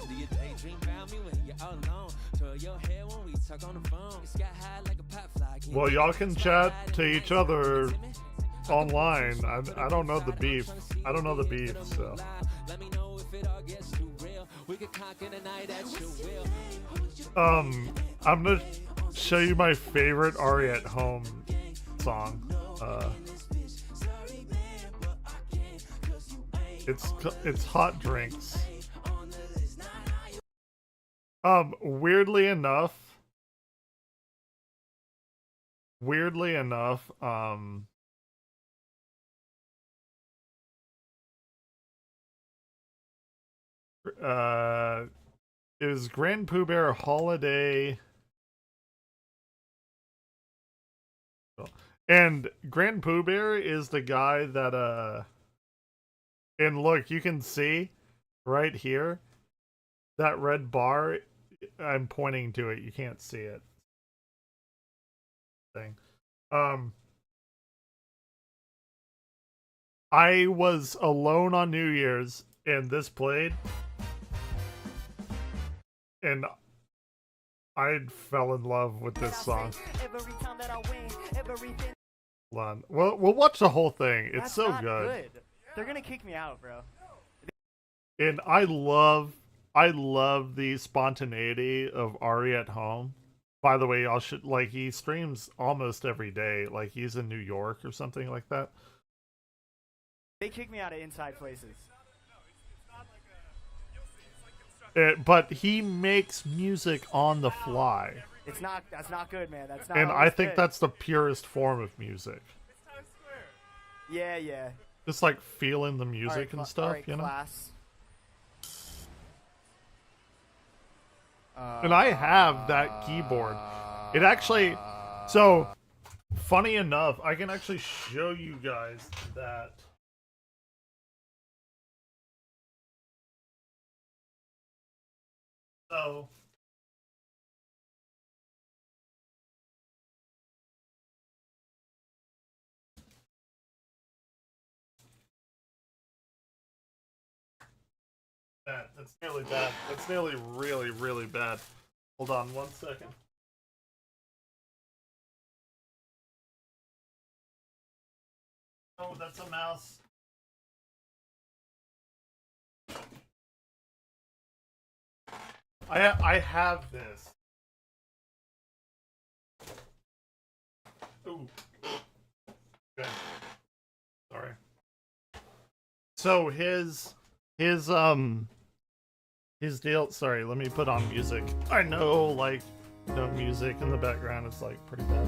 Speaker 9: Do you daydream about me when you're all alone? Twirl your hair when we talk on the phone. It's got high like a pop fly.
Speaker 3: Well, y'all can chat to each other online. I don't know the beef. I don't know the beef, so.
Speaker 9: Let me know if it all gets too real. We could conquer the night at your will.
Speaker 3: I'm gonna show you my favorite Ari at Home song. It's Hot Drinks. Weirdly enough, it was Grand Pooh Bear Holiday. And Grand Pooh Bear is the guy that and look, you can see right here that red bar. I'm pointing to it. You can't see it. Thing. I was alone on New Year's and this played, and I fell in love with this song. Hold on. Well, we'll watch the whole thing. It's so good.
Speaker 7: They're gonna kick me out, bro.
Speaker 3: And I love the spontaneity of Ari at Home. By the way, y'all should, like, he streams almost every day. Like, he's in New York or something like that.
Speaker 7: They kick me out of inside places.
Speaker 3: But he makes music on the fly.
Speaker 7: It's not. That's not good, man. That's not.
Speaker 3: And I
Speaker 7: always
Speaker 3: think
Speaker 7: good.
Speaker 3: that's the purest form of music.
Speaker 7: Yeah, yeah.
Speaker 3: Just like feeling the music
Speaker 7: All right,
Speaker 3: and stuff,
Speaker 7: all right,
Speaker 3: you know?
Speaker 7: class.
Speaker 3: And I have that keyboard. It actually, so funny enough, I can actually show you guys that. So that's nearly bad. That's nearly really, really bad. Hold on 1 second. Oh, that's a mouse. I have this. Ooh. Okay. Sorry. So his deal. Sorry, let me put on music. I know, like, no music in the background. It's like pretty bad.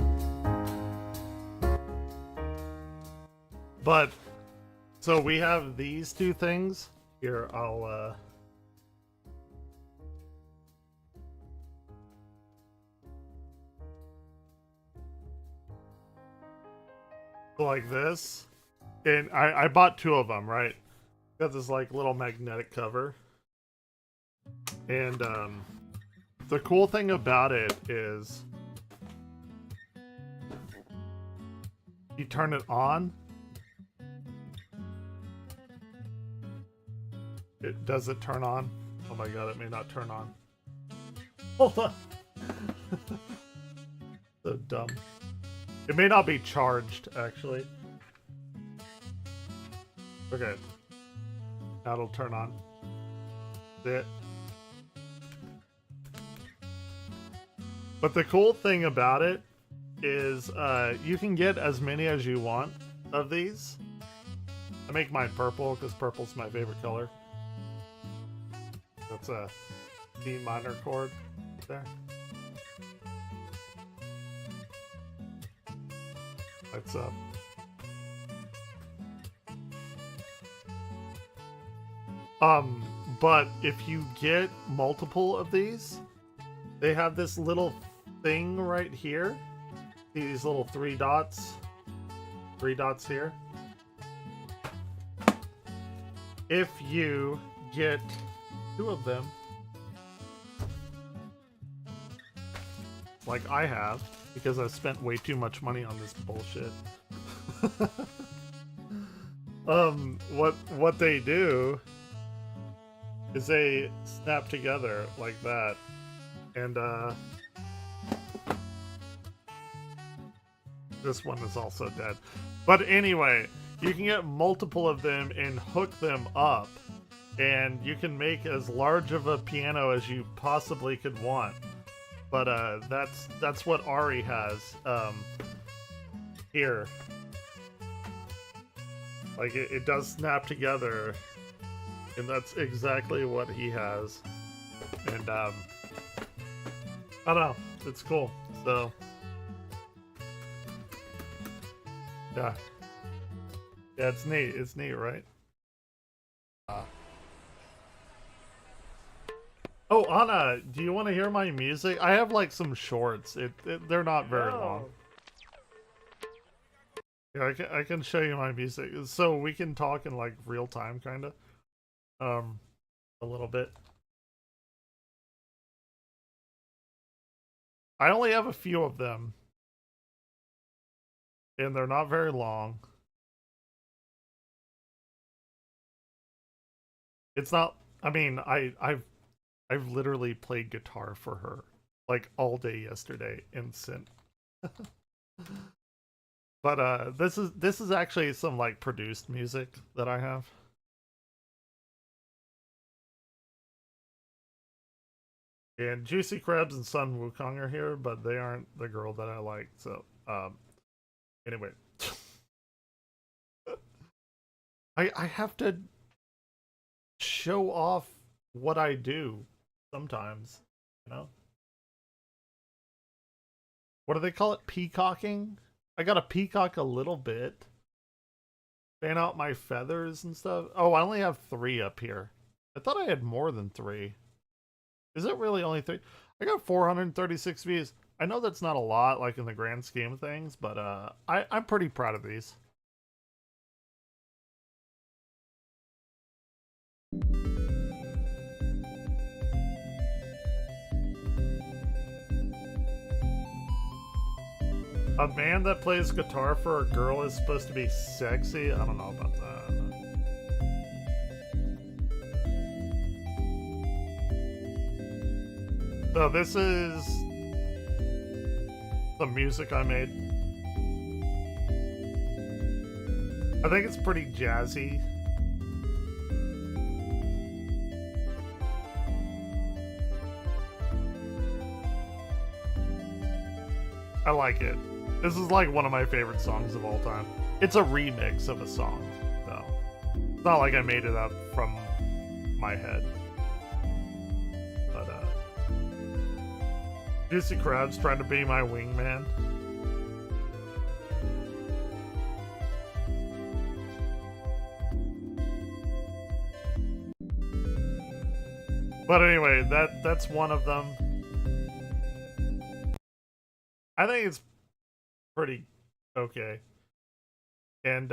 Speaker 3: But so we have these two things here. I'll like this, and I bought two of them, right? Got this like little magnetic cover, and the cool thing about it is you turn it on, does it turn on? Oh my god, it may not turn on. Hold on. So dumb. It may not be charged, actually. Okay. Now it'll turn on. See it? But the cool thing about it is you can get as many as you want of these. I make mine purple because purple's my favorite color. That's a D minor chord there. Lights up. But if you get multiple of these, they have this little thing right here. These little three dots here. If you get two of them, like I have, because I've spent way too much money on this bullshit. What they do is they snap together like that, and this one is also dead. But anyway, you can get multiple of them and hook them up, and you can make as large of a piano as you possibly could want. But that's what Ari has here. Like it does snap together, and that's exactly what he has. And I don't know, it's cool. So yeah, it's neat. It's neat, right? Oh, Anna, do you want to hear my music? I have like some shorts. They're not very long. Yeah, I can show you my music, so we can talk in like real time, kind of. A little bit. I only have a few of them, and they're not very long. It's not. I mean, I've literally played guitar for her like all day yesterday and sent. But this is actually some like produced music that I have. And Juicy Krebs and Sun Wukong are here, but they aren't the girl that I like. So anyway. I have to show off what I do sometimes, you know? What do they call it? Peacocking? I gotta peacock a little bit. Fan out my feathers and stuff. Oh, I only have 3 up here. I thought I had more than 3. Is it really only 3? I got 436 views. I know that's not a lot, like in the grand scheme of things, but I'm pretty proud of these. A man that plays guitar for a girl is supposed to be sexy? I don't know about that. So this is the music I made. I think it's pretty jazzy. I like it. This is like one of my favorite songs of all time. It's a remix of a song, though. It's not like I made it up from my head. But, Juicy Crab's trying to be my wingman. But anyway, that's one of them. I think it's pretty okay. And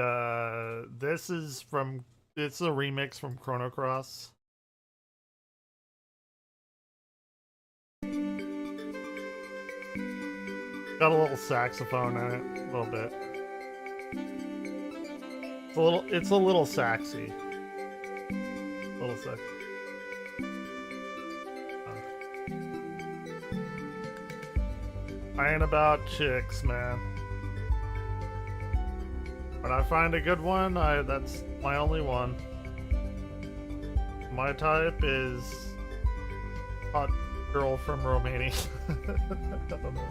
Speaker 3: this is from, it's a remix from Chrono Cross. Got a little saxophone in it, a little bit. It's a little saxy. A little saxy. I ain't about chicks, man. When I find a good one, that's my only one. My type is hot girl from Romania. I don't know.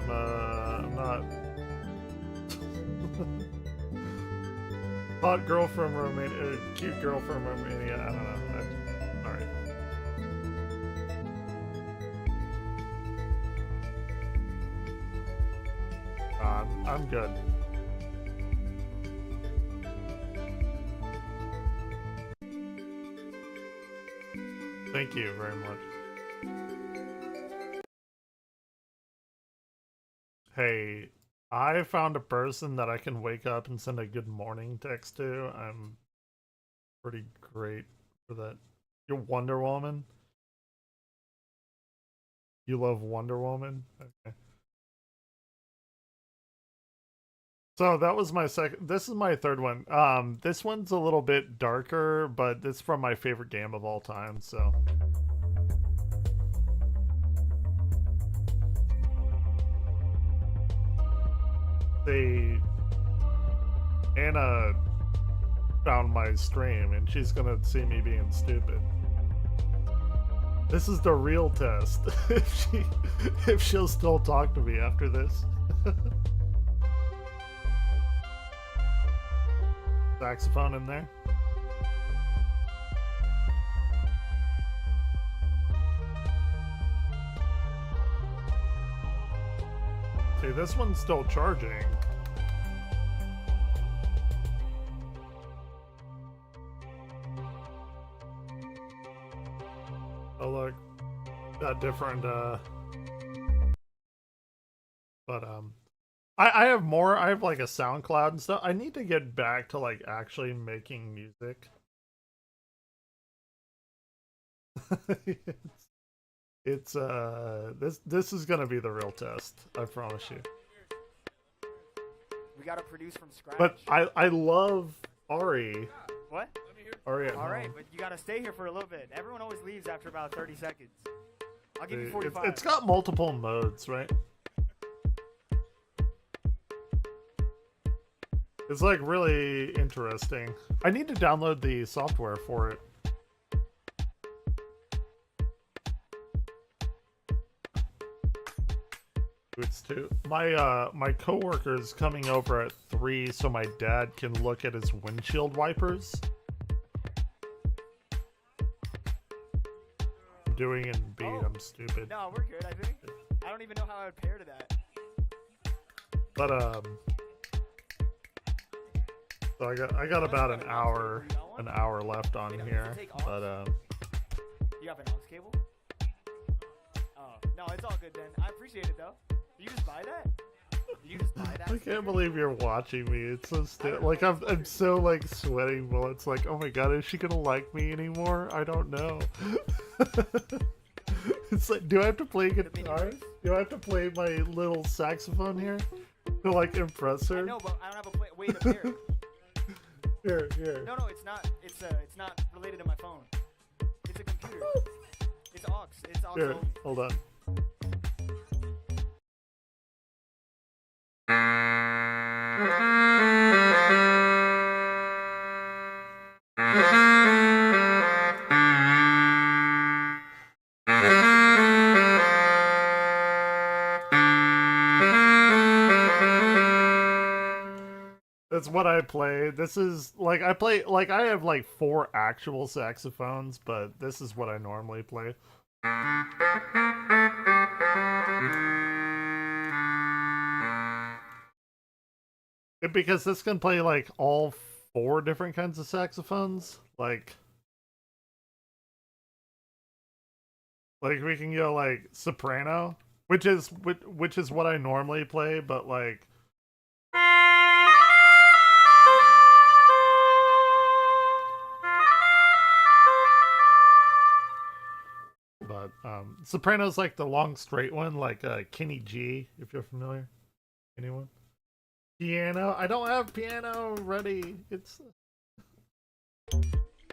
Speaker 3: I'm not hot girl from Romania, cute girl from Romania. I don't know. All right. I'm good. Thank you very much. Hey, I found a person that I can wake up and send a good morning text to. I'm pretty great for that. You're Wonder Woman? You love Wonder Woman? Okay. So that was my second. This is my third one. This one's a little bit darker, but it's from my favorite game of all time. So Anna found my stream, and she's gonna see me being stupid. This is the real test. if she'll still talk to me after this. Saxophone in there. See, this one's still charging. Oh look, got different but I have more. I have like a SoundCloud and stuff. I need to get back to like actually making music. it's this is gonna be the real test. I promise you.
Speaker 7: We gotta produce from scratch.
Speaker 3: But I love Ari.
Speaker 7: What?
Speaker 3: Ari.
Speaker 7: All right, but you gotta stay here for a little bit. Everyone always leaves after about 30 seconds. I'll give you 45.
Speaker 3: It's got multiple modes, right? It's like really interesting. I need to download the software for it. It's too. My coworker's coming over at 3 so my dad can look at his windshield wipers. I'm doing it in beat. I'm stupid.
Speaker 7: No, we're good, I think. I don't even know how I would pair to that.
Speaker 3: But so I got about an hour left on here. But
Speaker 7: You have an aux cable? Oh, no, it's all good then. I appreciate it though. Did you just buy that? Did you just buy that?
Speaker 3: I can't believe you're watching me. It's so like I'm so like sweating bullets. Like, oh my god, is she gonna like me anymore? I don't know. It's like, do I have to play guitar? Do I have to play my little saxophone here to like impress her?
Speaker 7: No, but I don't have a way to pair it.
Speaker 3: Here.
Speaker 7: No, it's not. It's not related to my phone. It's a computer. It's aux. It's aux
Speaker 3: Here,
Speaker 7: only.
Speaker 3: hold on. is what I play. This is like I play like I have like 4 actual saxophones, but this is what I normally play. Because this can play like all 4 different kinds of saxophones. Like we can go like soprano, which is what I normally play, but like soprano's like the long straight one, like Kenny G, if you're familiar. Anyone? Piano? I don't have piano ready. It's I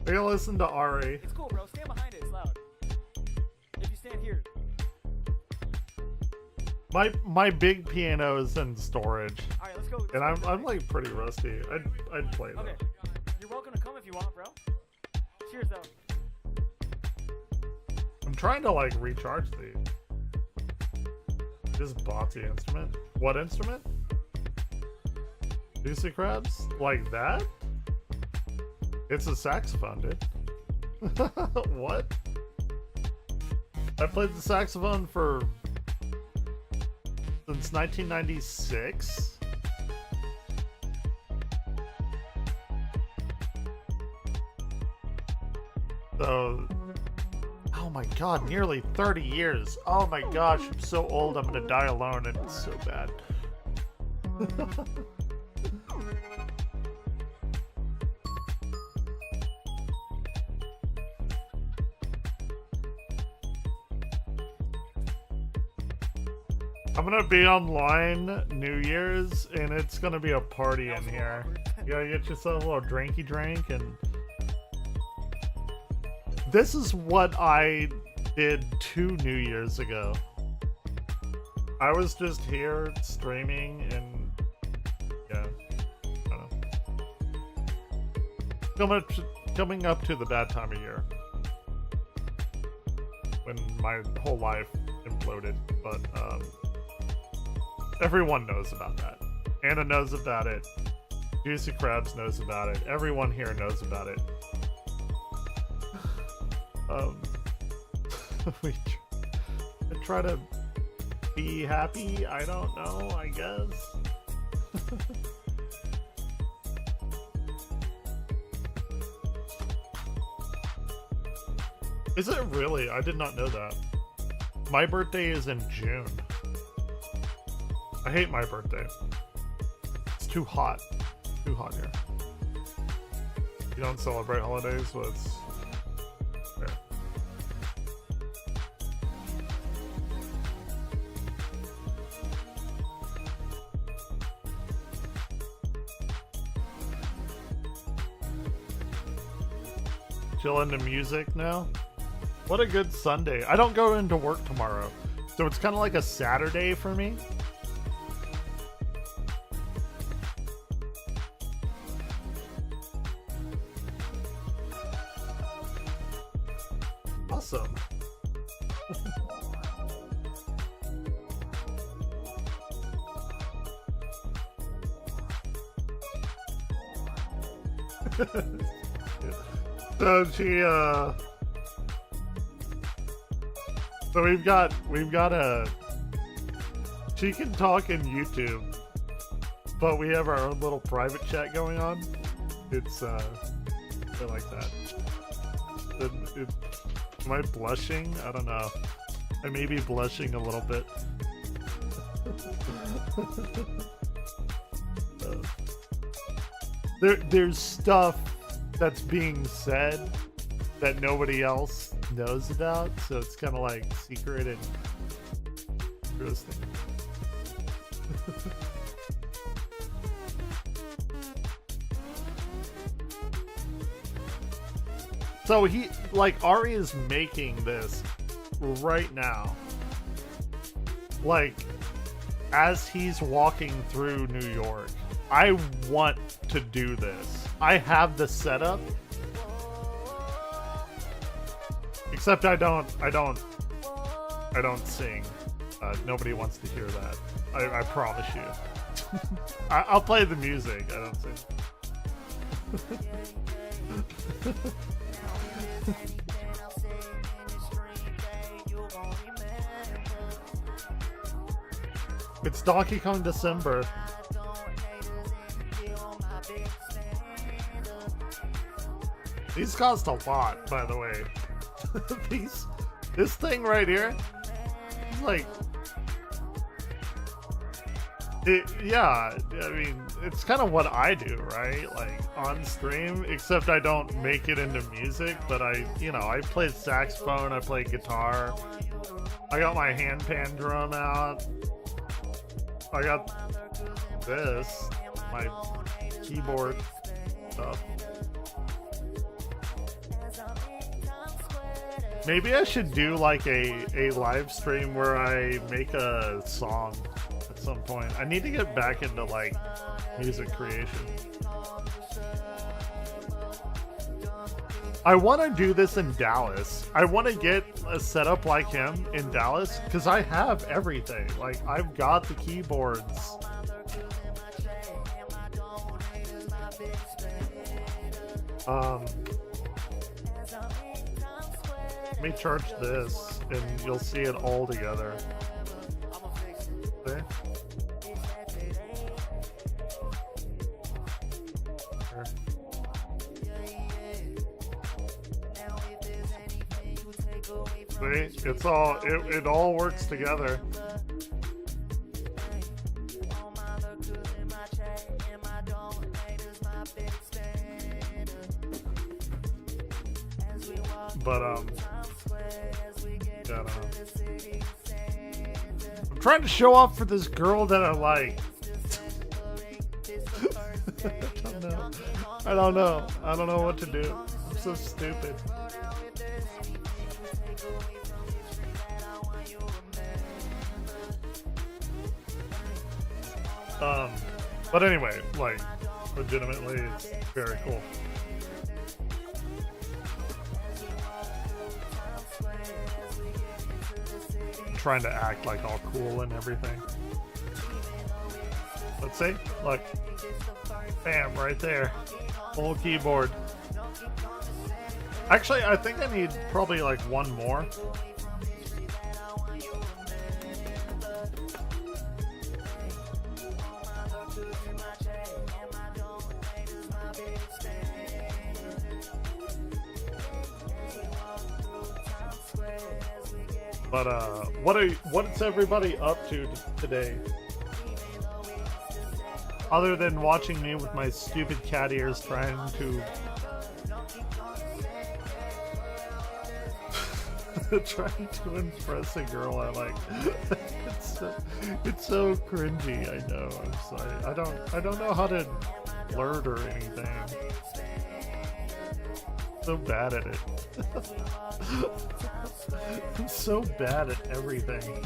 Speaker 3: gotta listen to Ari.
Speaker 7: It's cool, bro. Stand behind it. It's loud. If you stand here.
Speaker 3: My big piano is in storage.
Speaker 7: All right, let's go.
Speaker 3: And I'm like pretty rusty. I'd play that.
Speaker 7: Okay. You're welcome to come if you want, bro. Cheers, though.
Speaker 3: I'm trying to like recharge these. Just bought the instrument. What instrument? Juicy Crabs? Like that? It's a saxophone, dude. What? I played the saxophone since 1996. So, oh my god, nearly 30 years. Oh my gosh, I'm so old, I'm gonna die alone, and it's so bad. I'm gonna be online New Year's, and it's gonna be a party in here. You gotta get yourself a little drinky drink, and this is what I did 2 New Years ago. I was just here streaming, and yeah, I don't know. Coming up to the bad time of year when my whole life imploded, but everyone knows about that. Anna knows about it. Juicy Crabs knows about it. Everyone here knows about it. We try to be happy. I don't know, I guess. Is it really? I did not know that. My birthday is in June. I hate my birthday. It's too hot. Too hot here. You don't celebrate holidays, so it's fair. Chill into music now? What a good Sunday. I don't go into work tomorrow, so it's kind of like a Saturday for me. Awesome. So we've got a, she can talk in YouTube, but we have our own little private chat going on. It's I like that. Am I blushing? I don't know. I may be blushing a little bit. There's stuff that's being said that nobody else knows about, so it's kind of like secret and interesting. So Ari is making this right now. Like, as he's walking through New York. I want to do this. I have the setup. Except I don't sing. Nobody wants to hear that. I promise you. I'll play the music. I don't sing. It's Donkey Kong December. These cost a lot, by the way. This thing right here, is like, yeah, I mean, it's kind of what I do, right? Like on stream, except I don't make it into music, but I play saxophone, I play guitar, I got my hand pan drum out, I got this, my keyboard stuff. Maybe I should do like a live stream where I make a song at some point. I need to get back into like music creation. I want to do this in Dallas. I want to get a setup like him in Dallas because I have everything. Like I've got the keyboards. Let me charge this and you'll see it all together. Okay. Sure. See, it's all it all works together. But I'm trying to show off for this girl that I like. I don't know what to do. I'm so stupid. But anyway, like, legitimately, it's very cool. I'm trying to act like all cool and everything. Let's see. Look. Bam, right there. Full keyboard. Actually, I think I need probably like one more. But what's everybody up to today? Other than watching me with my stupid cat ears trying to trying to impress a girl I like. It's so cringy, I know. I'm sorry. I don't know how to flirt or anything. I'm so bad at it. I'm so bad at everything.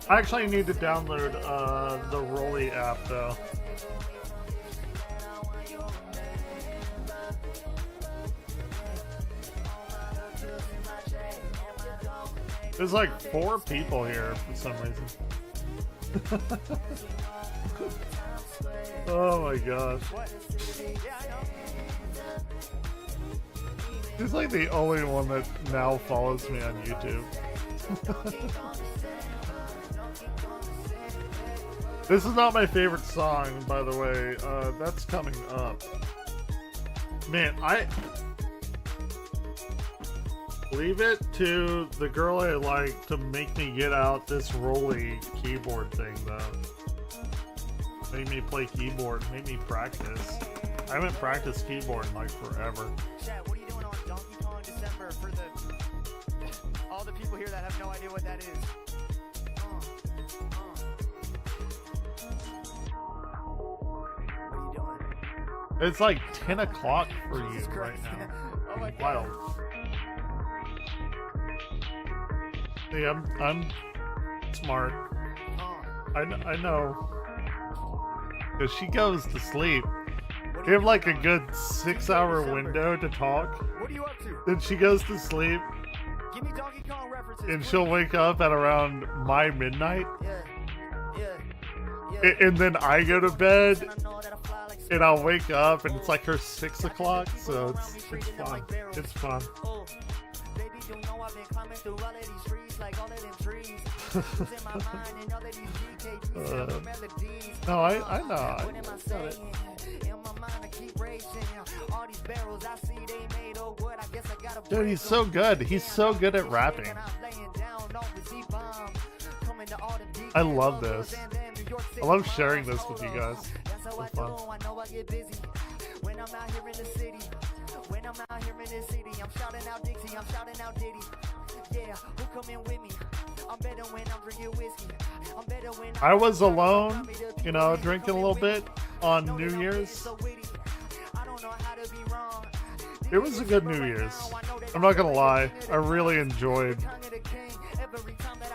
Speaker 3: I actually need to download the Rolly app though. There's like 4 people here for some reason. Oh my gosh. He's like the only one that now follows me on YouTube. This is not my favorite song, by the way. That's coming up. Man, I leave it to the girl I like to make me get out this Rolly keyboard thing, though. Make me play keyboard, make me practice. I haven't practiced keyboard in like forever.
Speaker 7: Chat, what are you doing on Donkey Kong December for all the people here that have no idea what that is? What are you doing?
Speaker 3: It's like 10 o'clock for you
Speaker 7: Jesus
Speaker 3: right
Speaker 7: Christ.
Speaker 3: now.
Speaker 7: Oh my God.
Speaker 3: Wild. See, I'm smart. I know. Because she goes to sleep.
Speaker 7: What
Speaker 3: We have like a good 6-hour window to talk.
Speaker 7: What are you up to?
Speaker 3: Then she goes to sleep,
Speaker 7: Give me Donkey Kong references.
Speaker 3: and she'll wake up at around my midnight.
Speaker 7: Yeah.
Speaker 3: And then I go to bed, and I'll wake up, and it's like her 6 o'clock. So it's fun. It's fun.
Speaker 7: Baby, you know I've been climbing through all of these trees, like all of them trees. Losing my mind and all of these GK3 melodies.
Speaker 3: No, I know.
Speaker 7: What am I saying? In my mind, I keep racing. All these barrels I see, they made of wood. I guess I gotta.
Speaker 3: Dude, he's so good. He's so good at rapping. I love this. I love sharing this with you guys. It's fun.
Speaker 7: When I'm out here in the city, when I'm out here in the city, I'm shouting out Dixie, I'm shouting out Diddy. Yeah, who coming with me? I'm better when I'm drinking whiskey. I'm better when
Speaker 3: I was alone, you know, drinking a little bit on New Year's.
Speaker 7: I don't know how to be wrong.
Speaker 3: It was a good New Year's. I'm not gonna lie. I really enjoyed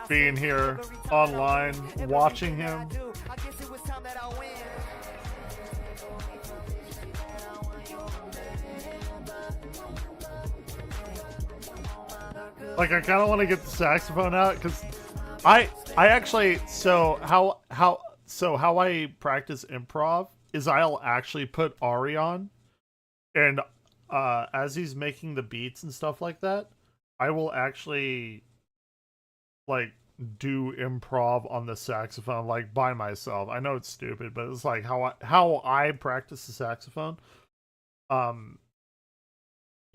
Speaker 3: being here online, watching him.
Speaker 7: I guess it was time that I win.
Speaker 3: Like, I kind of want to get the saxophone out because I actually how I practice improv is I'll actually put Ari on, and as he's making the beats and stuff like that, I will actually like do improv on the saxophone like by myself. I know it's stupid, but it's like how I practice the saxophone. You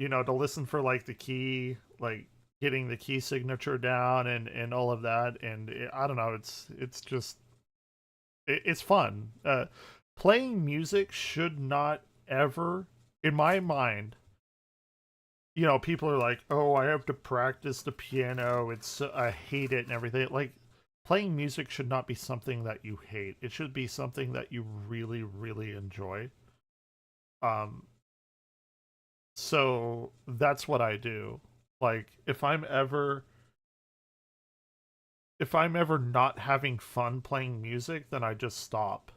Speaker 3: know, to listen for like the key, like getting the key signature down and all of that, and I don't know, it's just it's fun. Playing music should not ever, in my mind, you know, people are like, oh, I have to practice the piano, I hate it and everything. Like, playing music should not be something that you hate. It should be something that you really, really enjoy. So that's what I do. Like, if I'm ever not having fun playing music, then I just stop.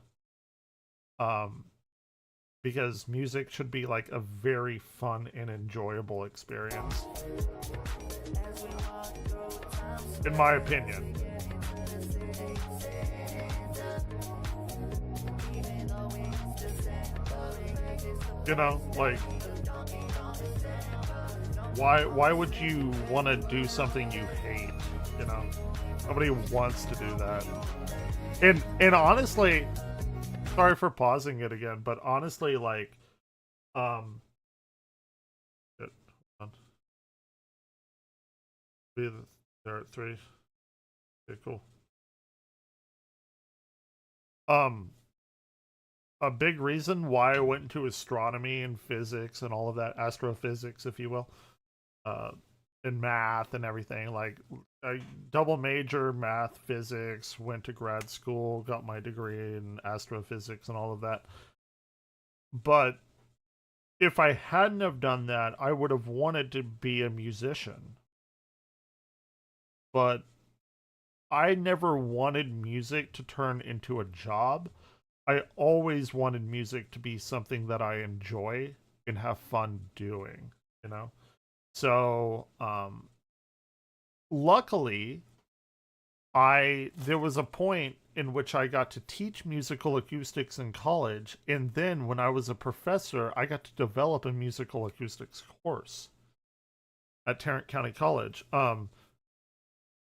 Speaker 3: Because music should be like a very fun and enjoyable experience. In my opinion. You know, like, why would you want to do something you hate? You know, nobody wants to do that. And honestly, sorry for pausing it again, but honestly, like, shit, hold on. They're at 3. Okay, cool. A big reason why I went into astronomy and physics and all of that, astrophysics, if you will, and math and everything. Like, I double major math, physics, went to grad school, got my degree in astrophysics and all of that. But if I hadn't have done that, I would have wanted to be a musician. But I never wanted music to turn into a job. I always wanted music to be something that I enjoy and have fun doing, you know? So, luckily, there was a point in which I got to teach musical acoustics in college, and then when I was a professor, I got to develop a musical acoustics course at Tarrant County College.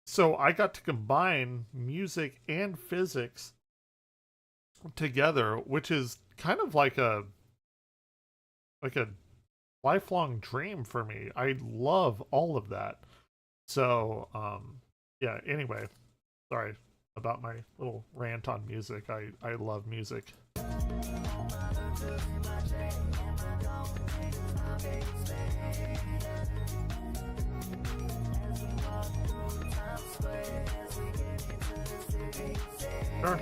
Speaker 3: So I got to combine music and physics together, which is kind of like a lifelong dream for me. I love all of that. So yeah, anyway, sorry about my little rant on music. I love music. Sure.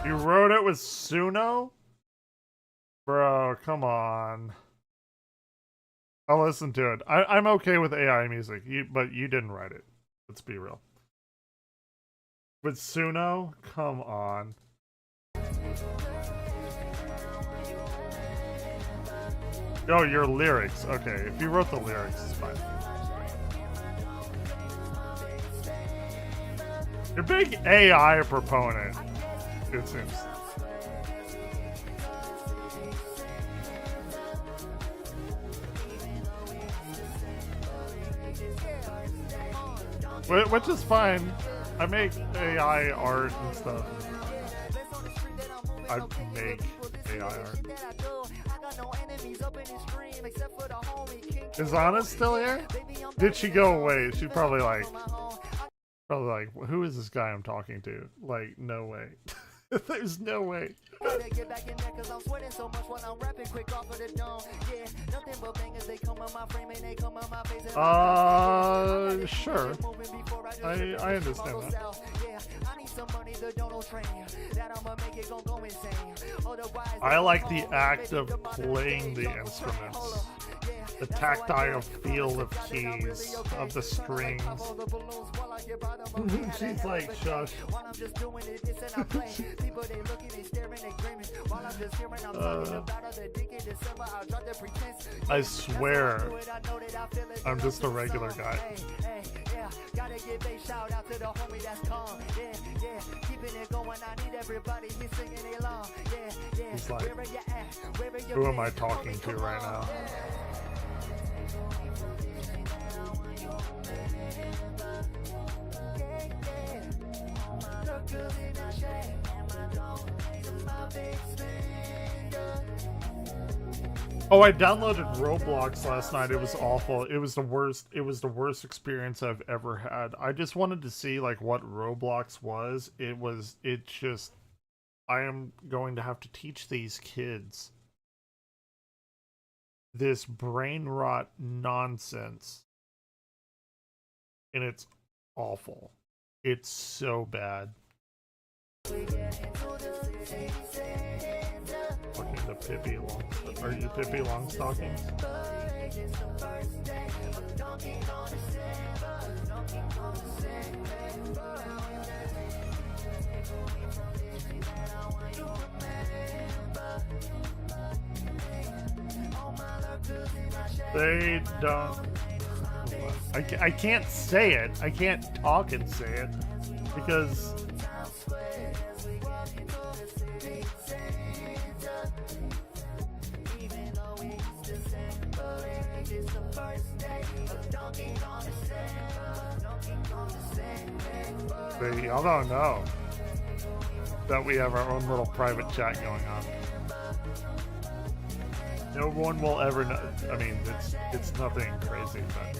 Speaker 3: You wrote it with Suno? Bro, come on. I'll listen to it. I'm okay with AI music, but you didn't write it. Let's be real. With Suno? Come on. Oh, your lyrics. Okay, if you wrote the lyrics, it's fine. You're a big AI proponent, it seems. Which is fine. I make AI art and stuff. I make AI art. Is Anna still here? Did she go away? She probably like, who is this guy I'm talking to? Like, no way. There's no way. Sure. I understand that. I like the act of playing the instruments. The tactile feel of keys, of the strings. She's like, shush. I swear, I'm just a regular guy. Gotta give a shout out to the homie that's calm. Yeah, keeping it going. I need everybody here singing along. He's like, who am I talking to right now? Oh, I downloaded Roblox last night. It was awful. It was the worst. It was the worst experience I've ever had. I just wanted to see like what Roblox was. It just, I am going to have to teach these kids this brain rot nonsense. And it's awful. It's so bad. Looking to Pippi Longstocking. Are you Pippi Longstocking? They don't. I can't say it. I can't talk and say it because. Y'all don't know that we have our own little private chat going on. No one will ever know. I mean, it's nothing crazy, but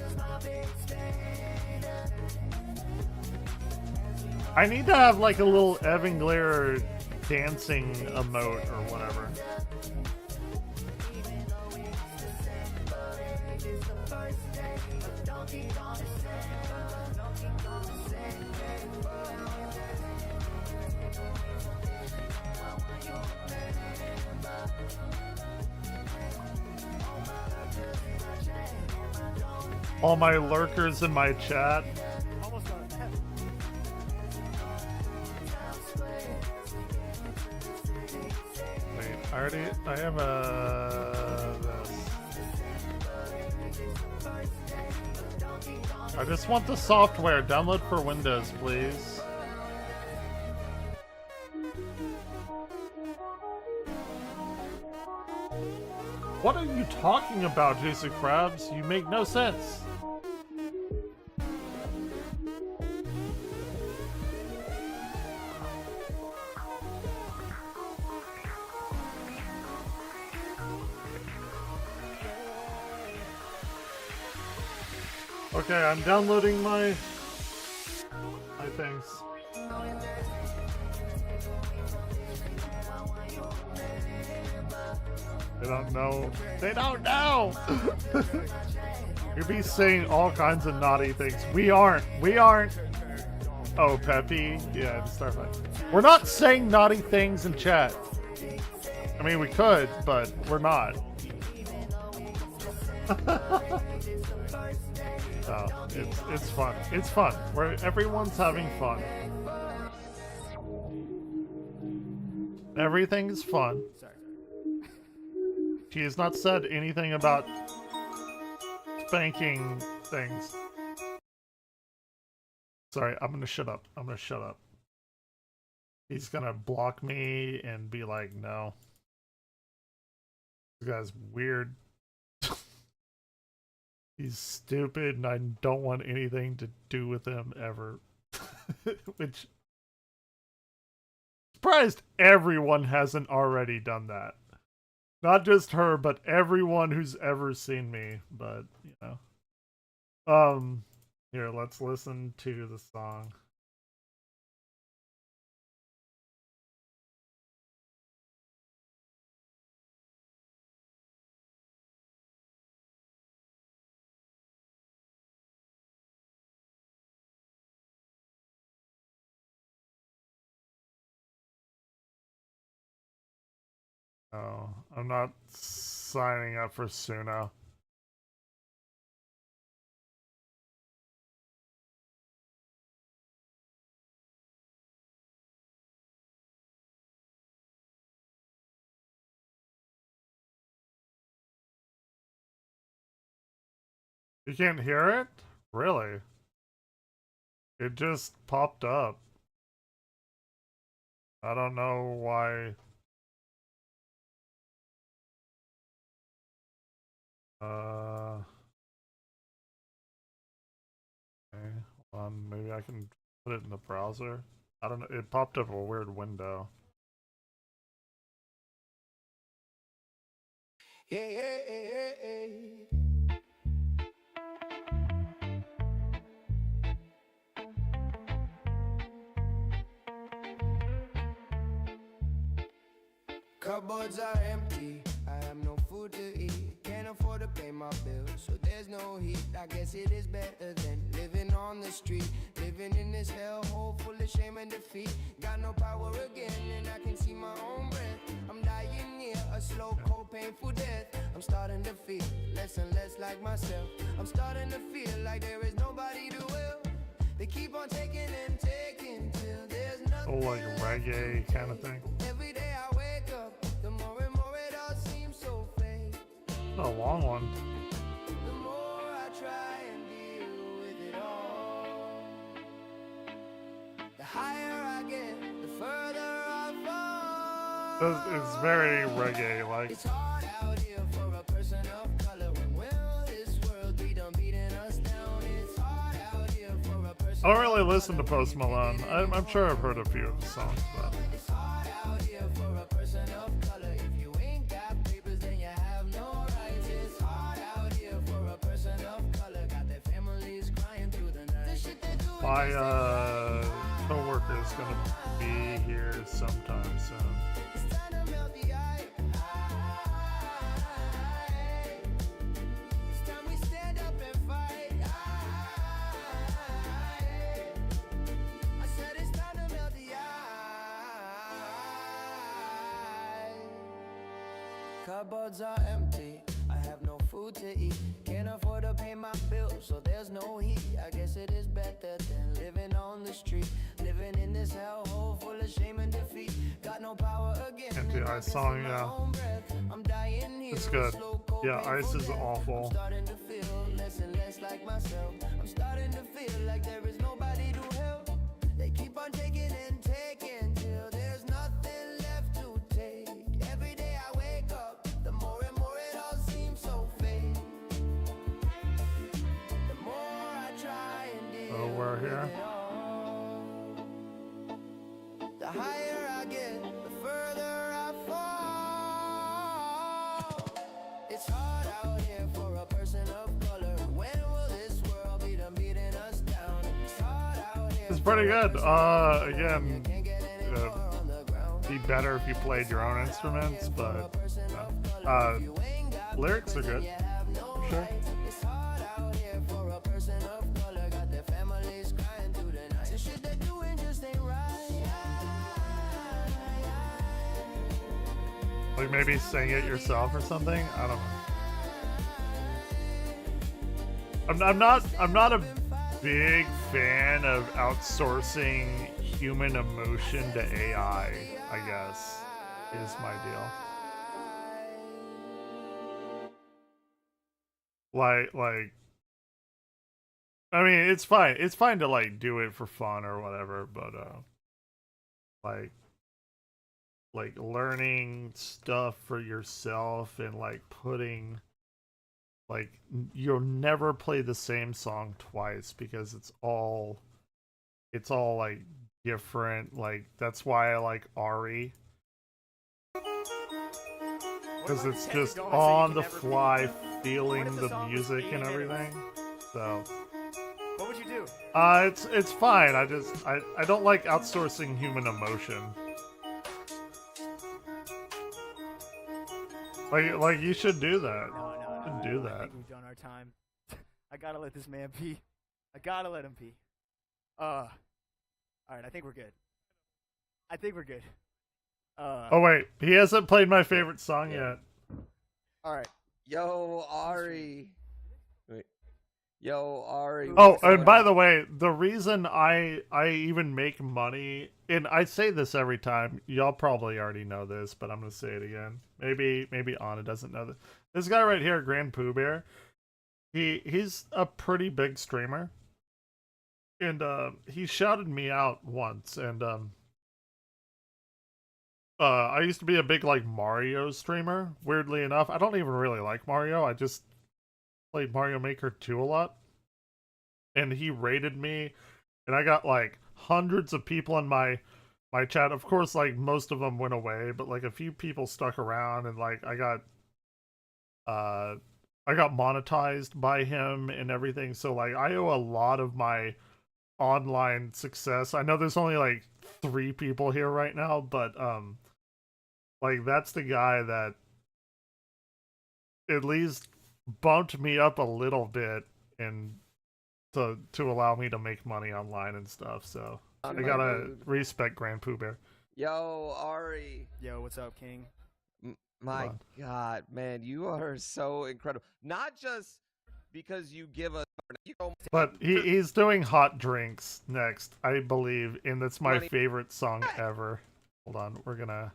Speaker 3: I need to have like a little Evan Glare dancing emote or whatever. All my lurkers in my chat. Wait, I have this. I just want the software. Download for Windows, please. What are you talking about, Jason Krabs? You make no sense. Okay, I'm downloading my things. They don't know. They don't know! You'll be saying all kinds of naughty things. We aren't. Oh, Peppy. Yeah, just start like. We're not saying naughty things in chat. I mean, we could, but we're not. Oh, it's fun. It's fun. Where everyone's having fun. Everything's fun. She has not said anything about spanking things. Sorry, I'm gonna shut up. I'm gonna shut up. He's gonna block me and be like, no. This guy's weird. He's stupid and I don't want anything to do with him ever. Which, surprised everyone hasn't already done that. Not just her, but everyone who's ever seen me. But, you know. Here, let's listen to the song. Oh, I'm not signing up for Suno. You can't hear it? Really? It just popped up. I don't know why. Okay, hold on. Maybe I can put it in the browser. I don't know. It popped up a weird window.
Speaker 10: Cupboards are empty, I have no food to eat. Can't afford to pay my bills, so there's no heat. I guess it is better than living on the street. Living in this hellhole full of shame and defeat. Got no power again, and I can see my own breath. I'm dying near a slow, cold, painful death. I'm starting to feel less and less like myself. I'm starting to feel like there is nobody to help. They keep on taking and taking till there's nothing.
Speaker 3: Oh, like reggae kind of thing.
Speaker 10: Every day I wake up, the more and more it all seems so fake.
Speaker 3: A long one.
Speaker 10: The more I try and deal with it all, the higher I get, the further I fall.
Speaker 3: It's very reggae like.
Speaker 10: It's hard out here for a person of color. When will this world be done beating us down? It's hard out here for a person.
Speaker 3: I don't really listen to Post Malone. I'm sure I've heard a few of the songs, but.
Speaker 10: It's hard out here for a person of color. If you ain't got papers, then you have no rights. It's hard out here for a person of color. Got their families crying through the night. The shit they do.
Speaker 3: My coworker is gonna be here sometime soon.
Speaker 10: It's time to melt the ice. It's time we stand up and fight. I said it's time to melt the ice. Cupboards are empty. I have no food to eat. Can't afford to pay my bills, so there's no heat. I guess it is better than living on the street. Living in this hellhole full of shame and defeat. Got no power again.
Speaker 3: Empty Ice song, yeah.
Speaker 10: I'm dying here.
Speaker 3: It's good. Yeah, Ice is awful.
Speaker 10: I'm starting to feel less and less like myself. I'm starting to feel like there is nobody to help. They keep on taking and taking till there's nothing left to take. Every day I wake up, the more and more it all seems so fake. The more I try and deal
Speaker 3: Oh, we're here.
Speaker 10: with it all, the higher I get, the further I fall. It's hard out here for a person of color. When will this world be done beating us down? It's hard out here.
Speaker 3: It's pretty good. Again,
Speaker 10: Can't get any more on the ground.
Speaker 3: be better if you played your own instruments, but lyrics are good. Sure.
Speaker 10: It's hard out here for a person of color. Got their families crying through the night. The shit they're doing just ain't right.
Speaker 3: Like maybe sing it yourself or something. I don't know. I'm not a big fan of outsourcing human emotion to AI, I guess, is my deal. Like I mean, it's fine. It's fine to like do it for fun or whatever, but like learning stuff for yourself and like putting like you'll never play the same song twice because it's all like different. Like that's why I like Ari, because it's just on the fly feeling the music and everything. So
Speaker 11: What would you do?
Speaker 3: it's fine. I don't like outsourcing human emotion. Like you should do that.
Speaker 11: No.
Speaker 3: Do
Speaker 11: I
Speaker 3: that.
Speaker 11: think we've done our time. I gotta let this man pee. I gotta let him pee. All right. I think we're good.
Speaker 3: Oh wait, he hasn't played my favorite song yet.
Speaker 11: All right.
Speaker 12: Yo, Ari. Wait. Yo, Ari.
Speaker 3: Oh, and by the way, the reason I even make money, and I say this every time, y'all probably already know this, but I'm gonna say it again. Maybe Anna doesn't know this. This guy right here, Grand Pooh Bear, he's a pretty big streamer, and he shouted me out once, and I used to be a big like Mario streamer. Weirdly enough, I don't even really like Mario. I just played Mario Maker 2 a lot, and he rated me, and I got like hundreds of people in my chat. Of course, like most of them went away, but like a few people stuck around, and like I got monetized by him and everything. So like I owe a lot of my online success. I know there's only like 3 people here right now, but like that's the guy that at least bumped me up a little bit and to allow me to make money online and stuff. So I gotta respect Grand Pooh Bear.
Speaker 12: Yo, Ari.
Speaker 11: Yo, what's up, King?
Speaker 12: My God, man, you are so incredible. Not just because you give us,
Speaker 3: But he's doing Hot Drinks next, I believe, and that's my favorite song ever. Hold on, we're gonna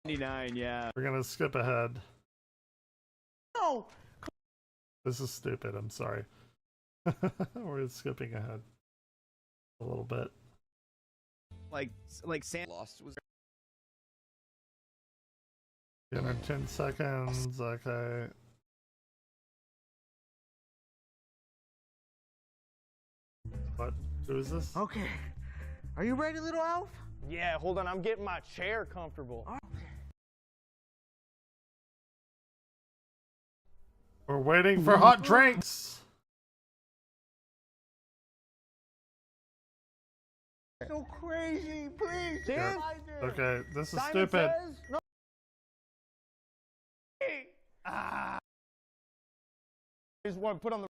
Speaker 11: 99, yeah.
Speaker 3: we're gonna skip ahead.
Speaker 11: No.
Speaker 3: This is stupid. I'm sorry. We're skipping ahead a little bit.
Speaker 11: Like Sam
Speaker 12: lost was
Speaker 3: 10 seconds. Okay. What? Who is this?
Speaker 11: Okay. Are you ready, little elf?
Speaker 13: Yeah, hold on. I'm getting my chair comfortable.
Speaker 3: We're waiting for hot drinks.
Speaker 13: So crazy, please.
Speaker 3: Yeah. Okay, this is
Speaker 13: Simon
Speaker 3: stupid.
Speaker 13: Says, no. Here's what I put on the.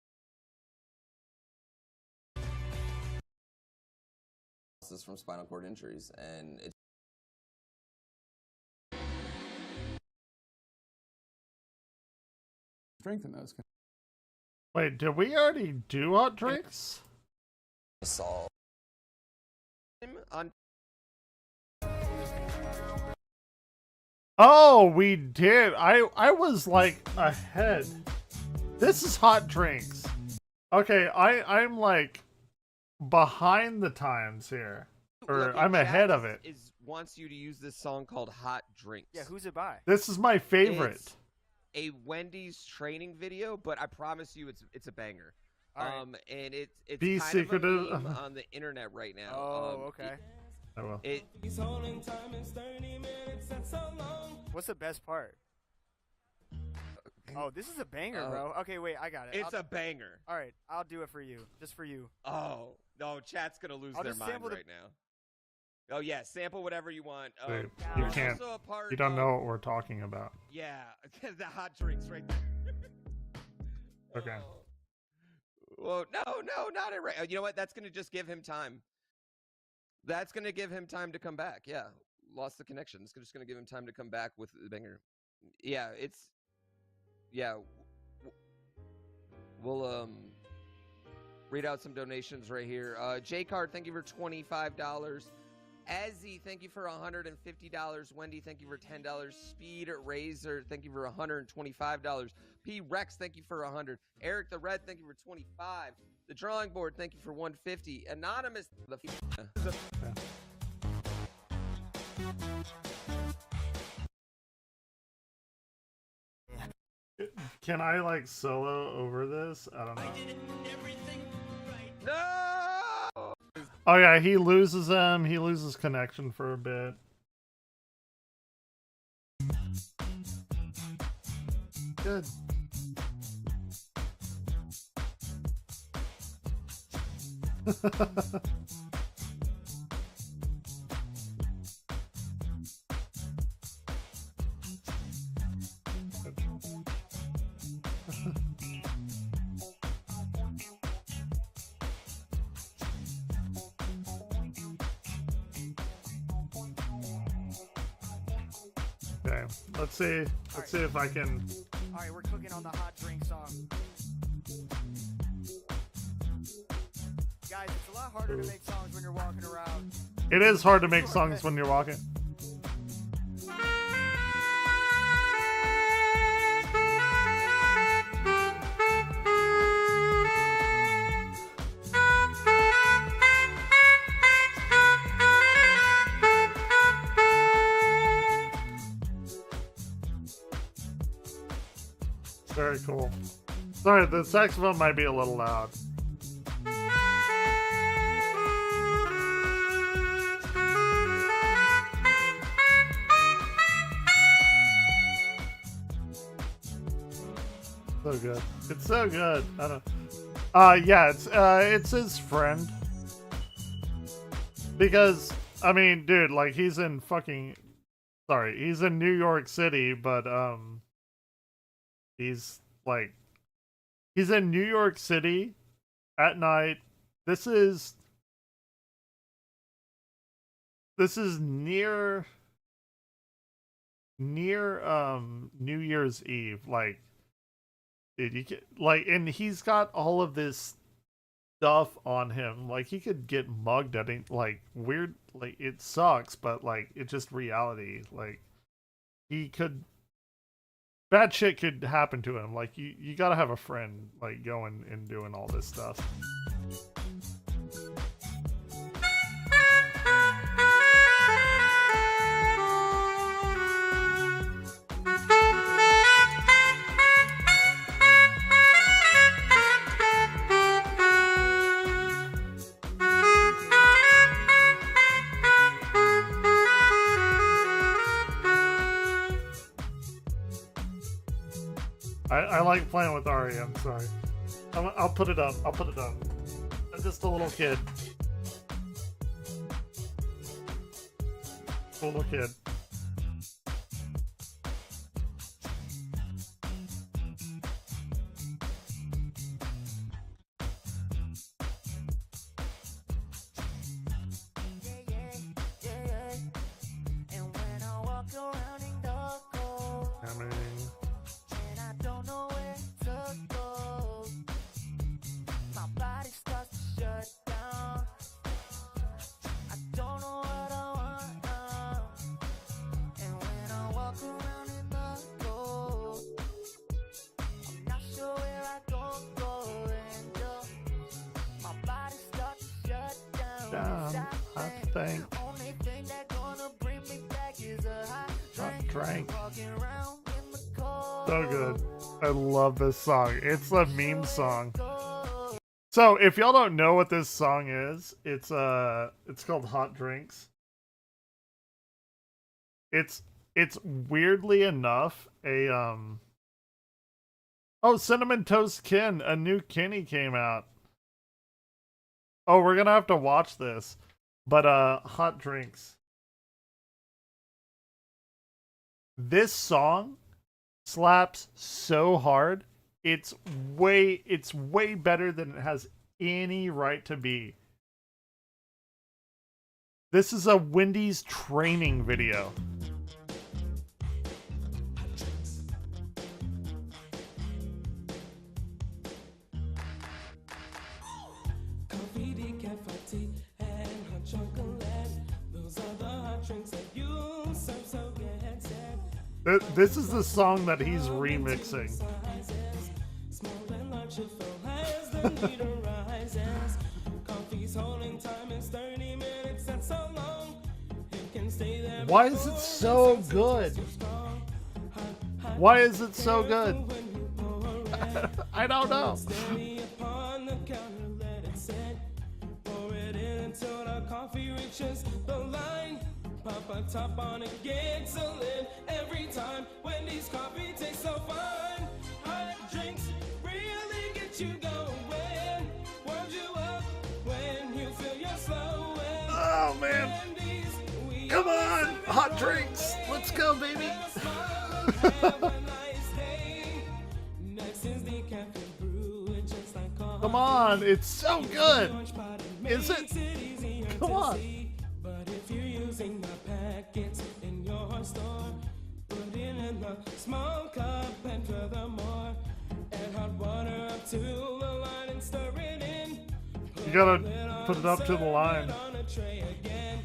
Speaker 12: this from spinal cord injuries, and it's
Speaker 14: strengthen those.
Speaker 3: Wait, did we already do hot drinks?
Speaker 12: solved. On
Speaker 3: Oh, we did. I was like ahead. This is hot drinks. Okay, I'm like behind the times here. Or
Speaker 12: Look,
Speaker 3: I'm
Speaker 12: chat
Speaker 3: ahead of it.
Speaker 12: wants you to use this song called Hot Drinks.
Speaker 11: Yeah, who's it by?
Speaker 3: This is my favorite.
Speaker 12: It's a Wendy's training video, but I promise you it's a banger.
Speaker 11: Right.
Speaker 12: And it's
Speaker 3: Be
Speaker 12: kind
Speaker 3: secretive.
Speaker 12: of a meme on the internet right now.
Speaker 11: Oh, okay.
Speaker 3: I will.
Speaker 11: What's the best part? Oh, this is a banger, bro. Okay, wait, I got it.
Speaker 12: It's a banger.
Speaker 11: All right, I'll do it for you, just for you.
Speaker 12: Oh no, chat's gonna lose
Speaker 11: I'll
Speaker 12: their
Speaker 11: just
Speaker 12: mind
Speaker 11: sample
Speaker 12: right now. Oh yeah, sample whatever you want.
Speaker 3: Wait, you
Speaker 12: there's
Speaker 3: can't.
Speaker 12: also a part
Speaker 3: You don't
Speaker 12: of-
Speaker 3: know what we're talking about.
Speaker 12: Yeah, the hot drinks right there.
Speaker 3: Okay.
Speaker 12: Well, no, not it. Right. You know what? That's gonna just give him time. That's gonna give him time to come back. Yeah, lost the connection. It's just gonna give him time to come back with the banger. Yeah, it's yeah, we'll read out some donations right here. J Card, thank you for $25. Ezzy, thank you for $150. Wendy, thank you for $10. Speed Razor, thank you for $125. P Rex, thank you for $100. Eric the Red, thank you for $25. The Drawing Board, thank you for $150. Anonymous,
Speaker 3: Can I like solo over this? I don't know.
Speaker 12: no.
Speaker 3: Oh yeah, he loses him. He loses connection for a bit. Good. Okay, let's see. Let's see if I can.
Speaker 11: All right, we're cooking on the hot drink song. Guys, it's a lot harder to make songs when you're walking around.
Speaker 3: It is hard to make songs when you're walking. Very cool. Sorry, the saxophone might be a little loud. So good. It's so good. I don't. Yeah, it's his friend. Because I mean, dude, like he's in fucking. Sorry, he's in New York City, but he's like, he's in New York City at night. This is near New Year's Eve. Like, dude, you get like, and he's got all of this stuff on him. Like, he could get mugged at it. Like, weird. Like, it sucks, but like, it's just reality. Like, he could. Bad shit could happen to him. Like, you gotta have a friend, like, going and doing all this stuff. I like playing with Ari, I'm sorry. I'll put it up. I'll put it up. I'm just a little kid. Little kid. So good. I love this song. It's a meme song. So if y'all don't know what this song is, it's called Hot Drinks. It's weirdly enough a oh, Cinnamon Toast Kin, a new Kenny came out. Oh, we're gonna have to watch this. But Hot Drinks. This song slaps so hard. It's way better than it has any right to be. This is a Wendy's training video. This is the song that he's remixing. Why is it so good? Why is it so good? I don't know.
Speaker 9: Papa top on it, gets a lid every time. Wendy's coffee tastes so fine. Hot drinks really get you going. Warms you up when you feel you're slowing.
Speaker 3: Oh man! Come on, hot drinks. Let's go, baby. Come on, it's so good. Is it? Come on.
Speaker 9: But if you're using the packets in your store, put it in a small cup and furthermore, add hot water up to the line and stir it in.
Speaker 3: You gotta put it up to the line.
Speaker 9: On a tray again.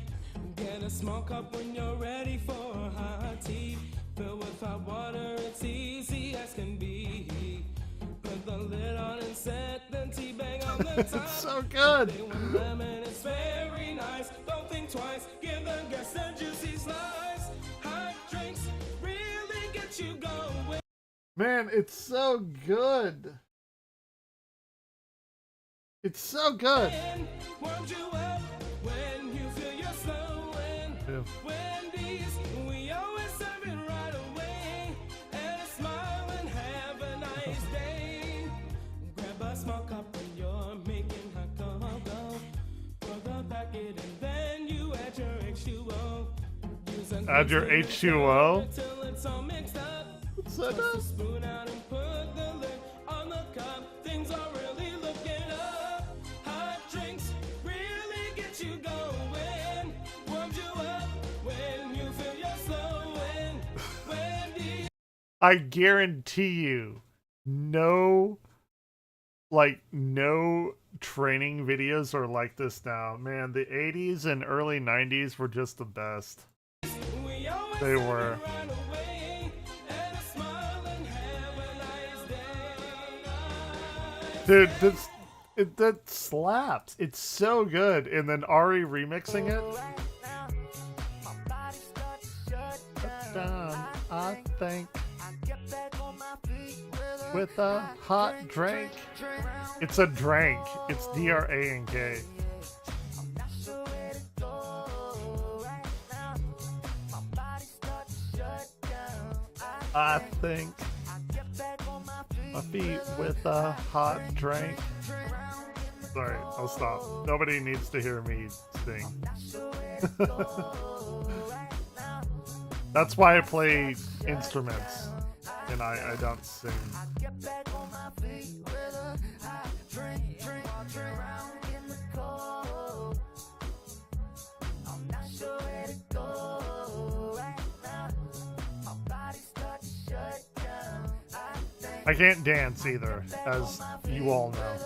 Speaker 9: Get a small cup when you're ready for hot tea. Fill with hot water, it's easy as can be. Put the lid on and set the tea bag on the top.
Speaker 3: It's so good.
Speaker 9: Lemon is very nice. Don't think twice. Give the guests a juicy slice. Hot drinks really get you going.
Speaker 3: Man, it's so good. It's so good.
Speaker 9: Warms you up when you feel you're slowing.
Speaker 3: Yeah.
Speaker 9: Wendy's, we always serve it right away. And a smile and have a nice day. Grab a small cup when you're making hot cocoa. Pour the packet and then you add your H2O. Use a
Speaker 3: Add your H2O?
Speaker 9: till it's all mixed up.
Speaker 3: What's that?
Speaker 9: Toss the spoon out and put the lid on the cup. Things are really looking up. Hot drinks really get you going. Warms you up when you feel you're slowing. Wendy.
Speaker 3: I guarantee you, no training videos are like this now. Man, the 80s and early 90s were just the best.
Speaker 9: We always
Speaker 3: They
Speaker 9: serve it
Speaker 3: were.
Speaker 9: right away. And a smile and have a nice day.
Speaker 3: Dude, that slaps. It's so good. And then Ari remixing it. Done, I think, with a hot drink. It's a drank. It's D-R-A-N-K. I think my feet with a hot drink. Sorry, I'll stop. Nobody needs to hear me sing. That's why I play instruments and I don't sing. I can't dance either, as you all know.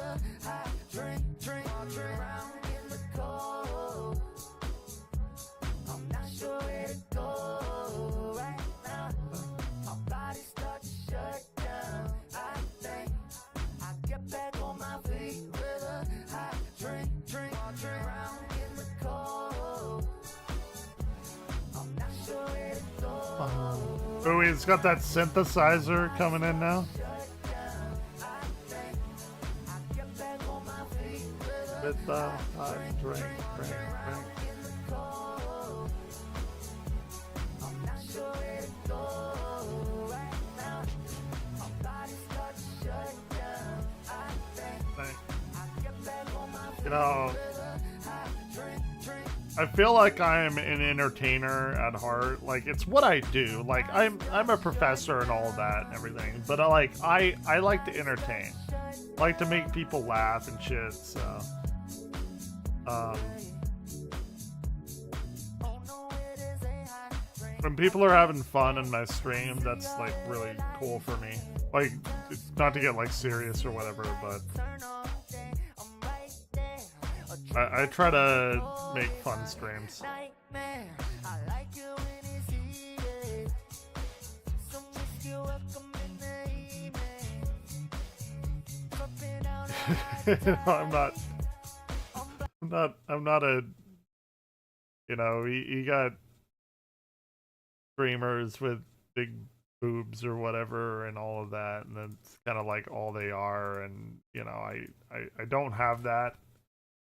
Speaker 3: Oh, he's got that synthesizer coming in now. With the hot drink. You know, I feel like I am an entertainer at heart. Like, it's what I do. Like, I'm a professor and all of that and everything. But I like to entertain. I like to make people laugh and shit. So, when people are having fun in my stream, that's like really cool for me. Like, not to get like serious or whatever, but I try to make fun streams. I'm not a, you got streamers with big boobs or whatever and all of that, and that's kind of like all they are, and I don't have that.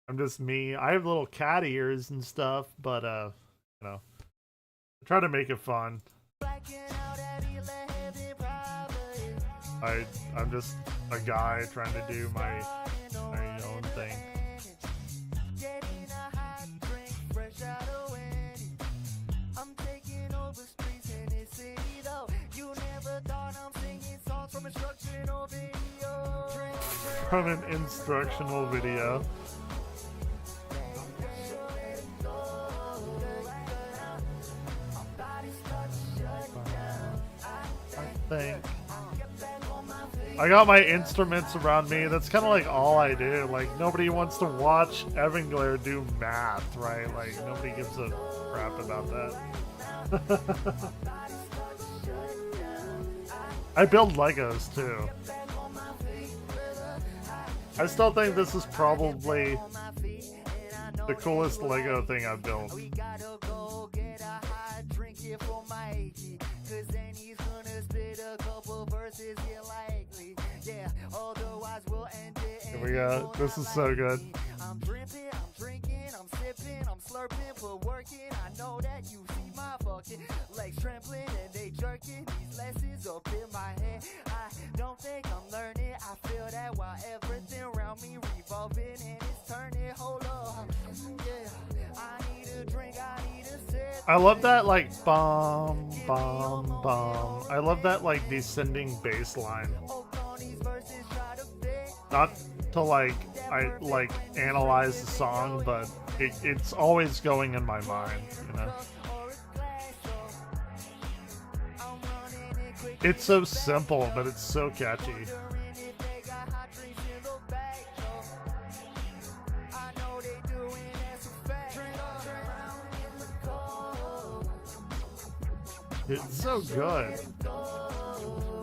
Speaker 3: I'm just me. I have little cat ears and stuff, but I try to make it fun. I'm just a guy trying to do my own thing. From an instructional video. I got my instruments around me. That's kind of like all I do. Like, nobody wants to watch Evan Glare do math, right? Like, nobody gives a crap about that. I build Legos too. I still think this is probably the coolest Lego thing I've built. Here we go. This is so good.
Speaker 7: I'm dripping, I'm drinking, I'm sipping, I'm slurping, put work in. I know that you see my fucking legs trembling and they jerking. These lessons up in my head. I don't think I'm learning. I feel that while everything around me revolving and it's turning. Hold up, yeah. I need a drink, I need a sip.
Speaker 3: I love that like bum bum bum. I love that like descending bass line. Not to like analyze the song, but it's always going in my mind, It's so simple, but it's so catchy. It's so good.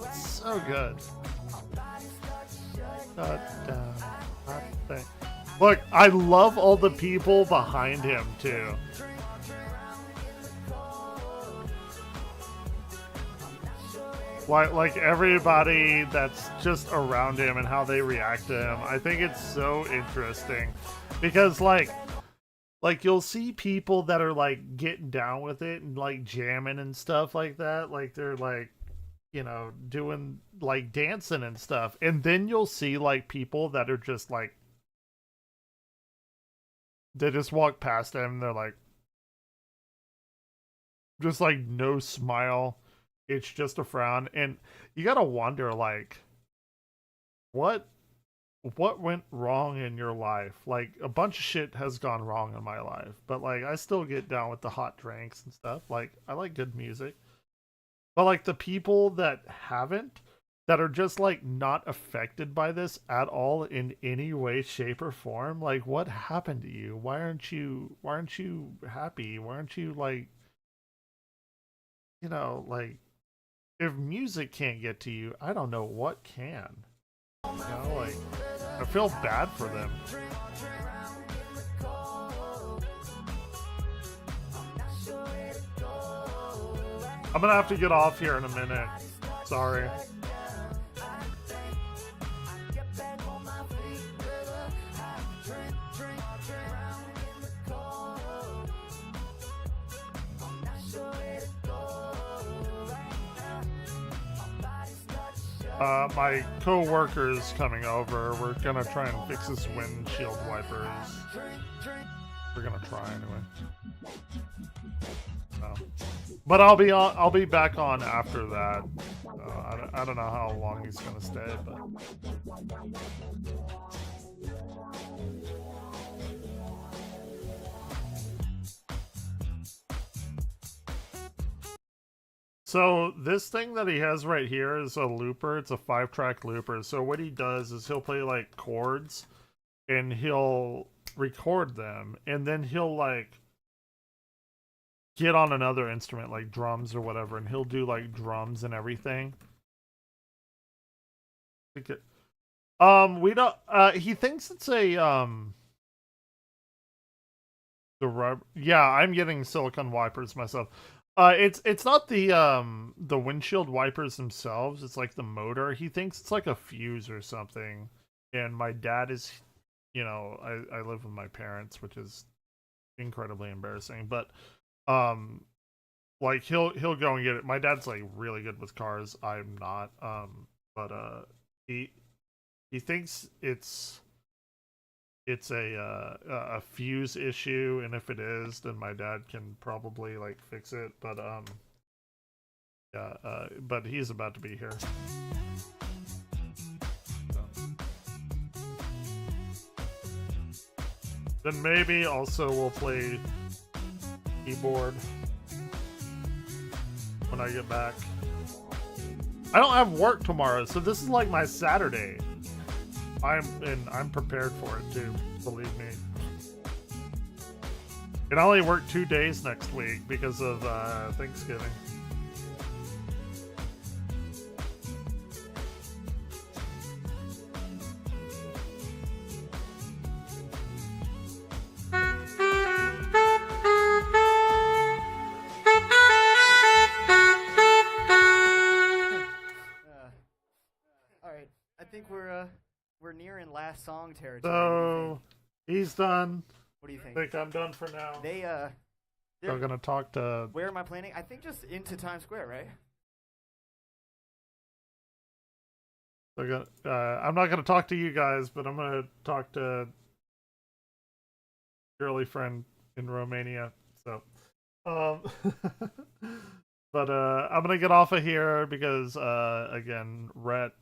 Speaker 3: It's so good. Look, I love all the people behind him too. Like everybody that's just around him and how they react to him. I think it's so interesting because like you'll see people that are like getting down with it and like jamming and stuff like that. Like they're like, doing like dancing and stuff. And then you'll see like people that are just like, they just walk past him and they're like, just like no smile. It's just a frown. And you gotta wonder like, what went wrong in your life? Like a bunch of shit has gone wrong in my life, but like I still get down with the hot drinks and stuff. Like I like good music. But like the people that haven't, that are just like not affected by this at all in any way, shape, or form, like what happened to you? Why aren't you happy? Why aren't you like, like if music can't get to you, I don't know what can. Like I feel bad for them. I'm gonna have to get off here in a minute. Sorry. My co-worker's coming over. We're gonna try and fix his windshield wipers. We're gonna try anyway. But I'll be back on after that. I don't know how long he's gonna stay, but so this thing that he has right here is a looper. It's a 5-track looper. So what he does is he'll play like chords and he'll record them, and then he'll like get on another instrument like drums or whatever, and he'll do like drums and everything. We don't. He thinks it's a the rubber. Yeah, I'm getting silicone wipers myself. It's not the windshield wipers themselves. It's like the motor. He thinks it's like a fuse or something. And my dad is, I live with my parents, which is incredibly embarrassing. But like he'll go and get it. My dad's like really good with cars. I'm not. But he thinks it's a fuse issue, and if it is, then my dad can probably like fix it. But yeah, but he's about to be here. So. Then maybe also we'll play keyboard when I get back. I don't have work tomorrow, so this is like my Saturday. I'm prepared for it too, believe me. And I only work 2 days next week because of Thanksgiving.
Speaker 11: All right, I think we're nearing last song territory.
Speaker 3: So he's done.
Speaker 11: What do you
Speaker 3: I
Speaker 11: think?
Speaker 3: think I'm done for now.
Speaker 11: They're
Speaker 3: gonna talk to.
Speaker 11: Where am I planning? I think just into Times Square, right?
Speaker 3: I'm not gonna talk to you guys, but I'm gonna talk to girly friend in Romania. So, but I'm gonna get off of here because again, Rhett,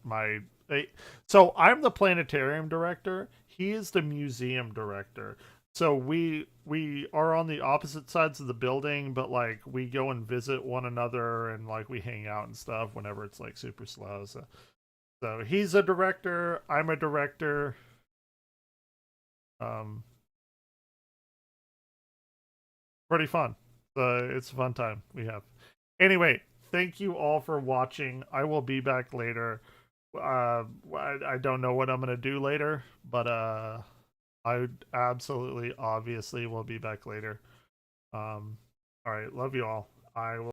Speaker 3: so I'm the planetarium director. He is the museum director. So we are on the opposite sides of the building, but like we go and visit one another and like we hang out and stuff whenever it's like super slow. So he's a director, I'm a director. Pretty fun. It's a fun time we have. Anyway, thank you all for watching. I will be back later. I don't know what I'm gonna do later, but I absolutely obviously will be back later. All right, love you all. I will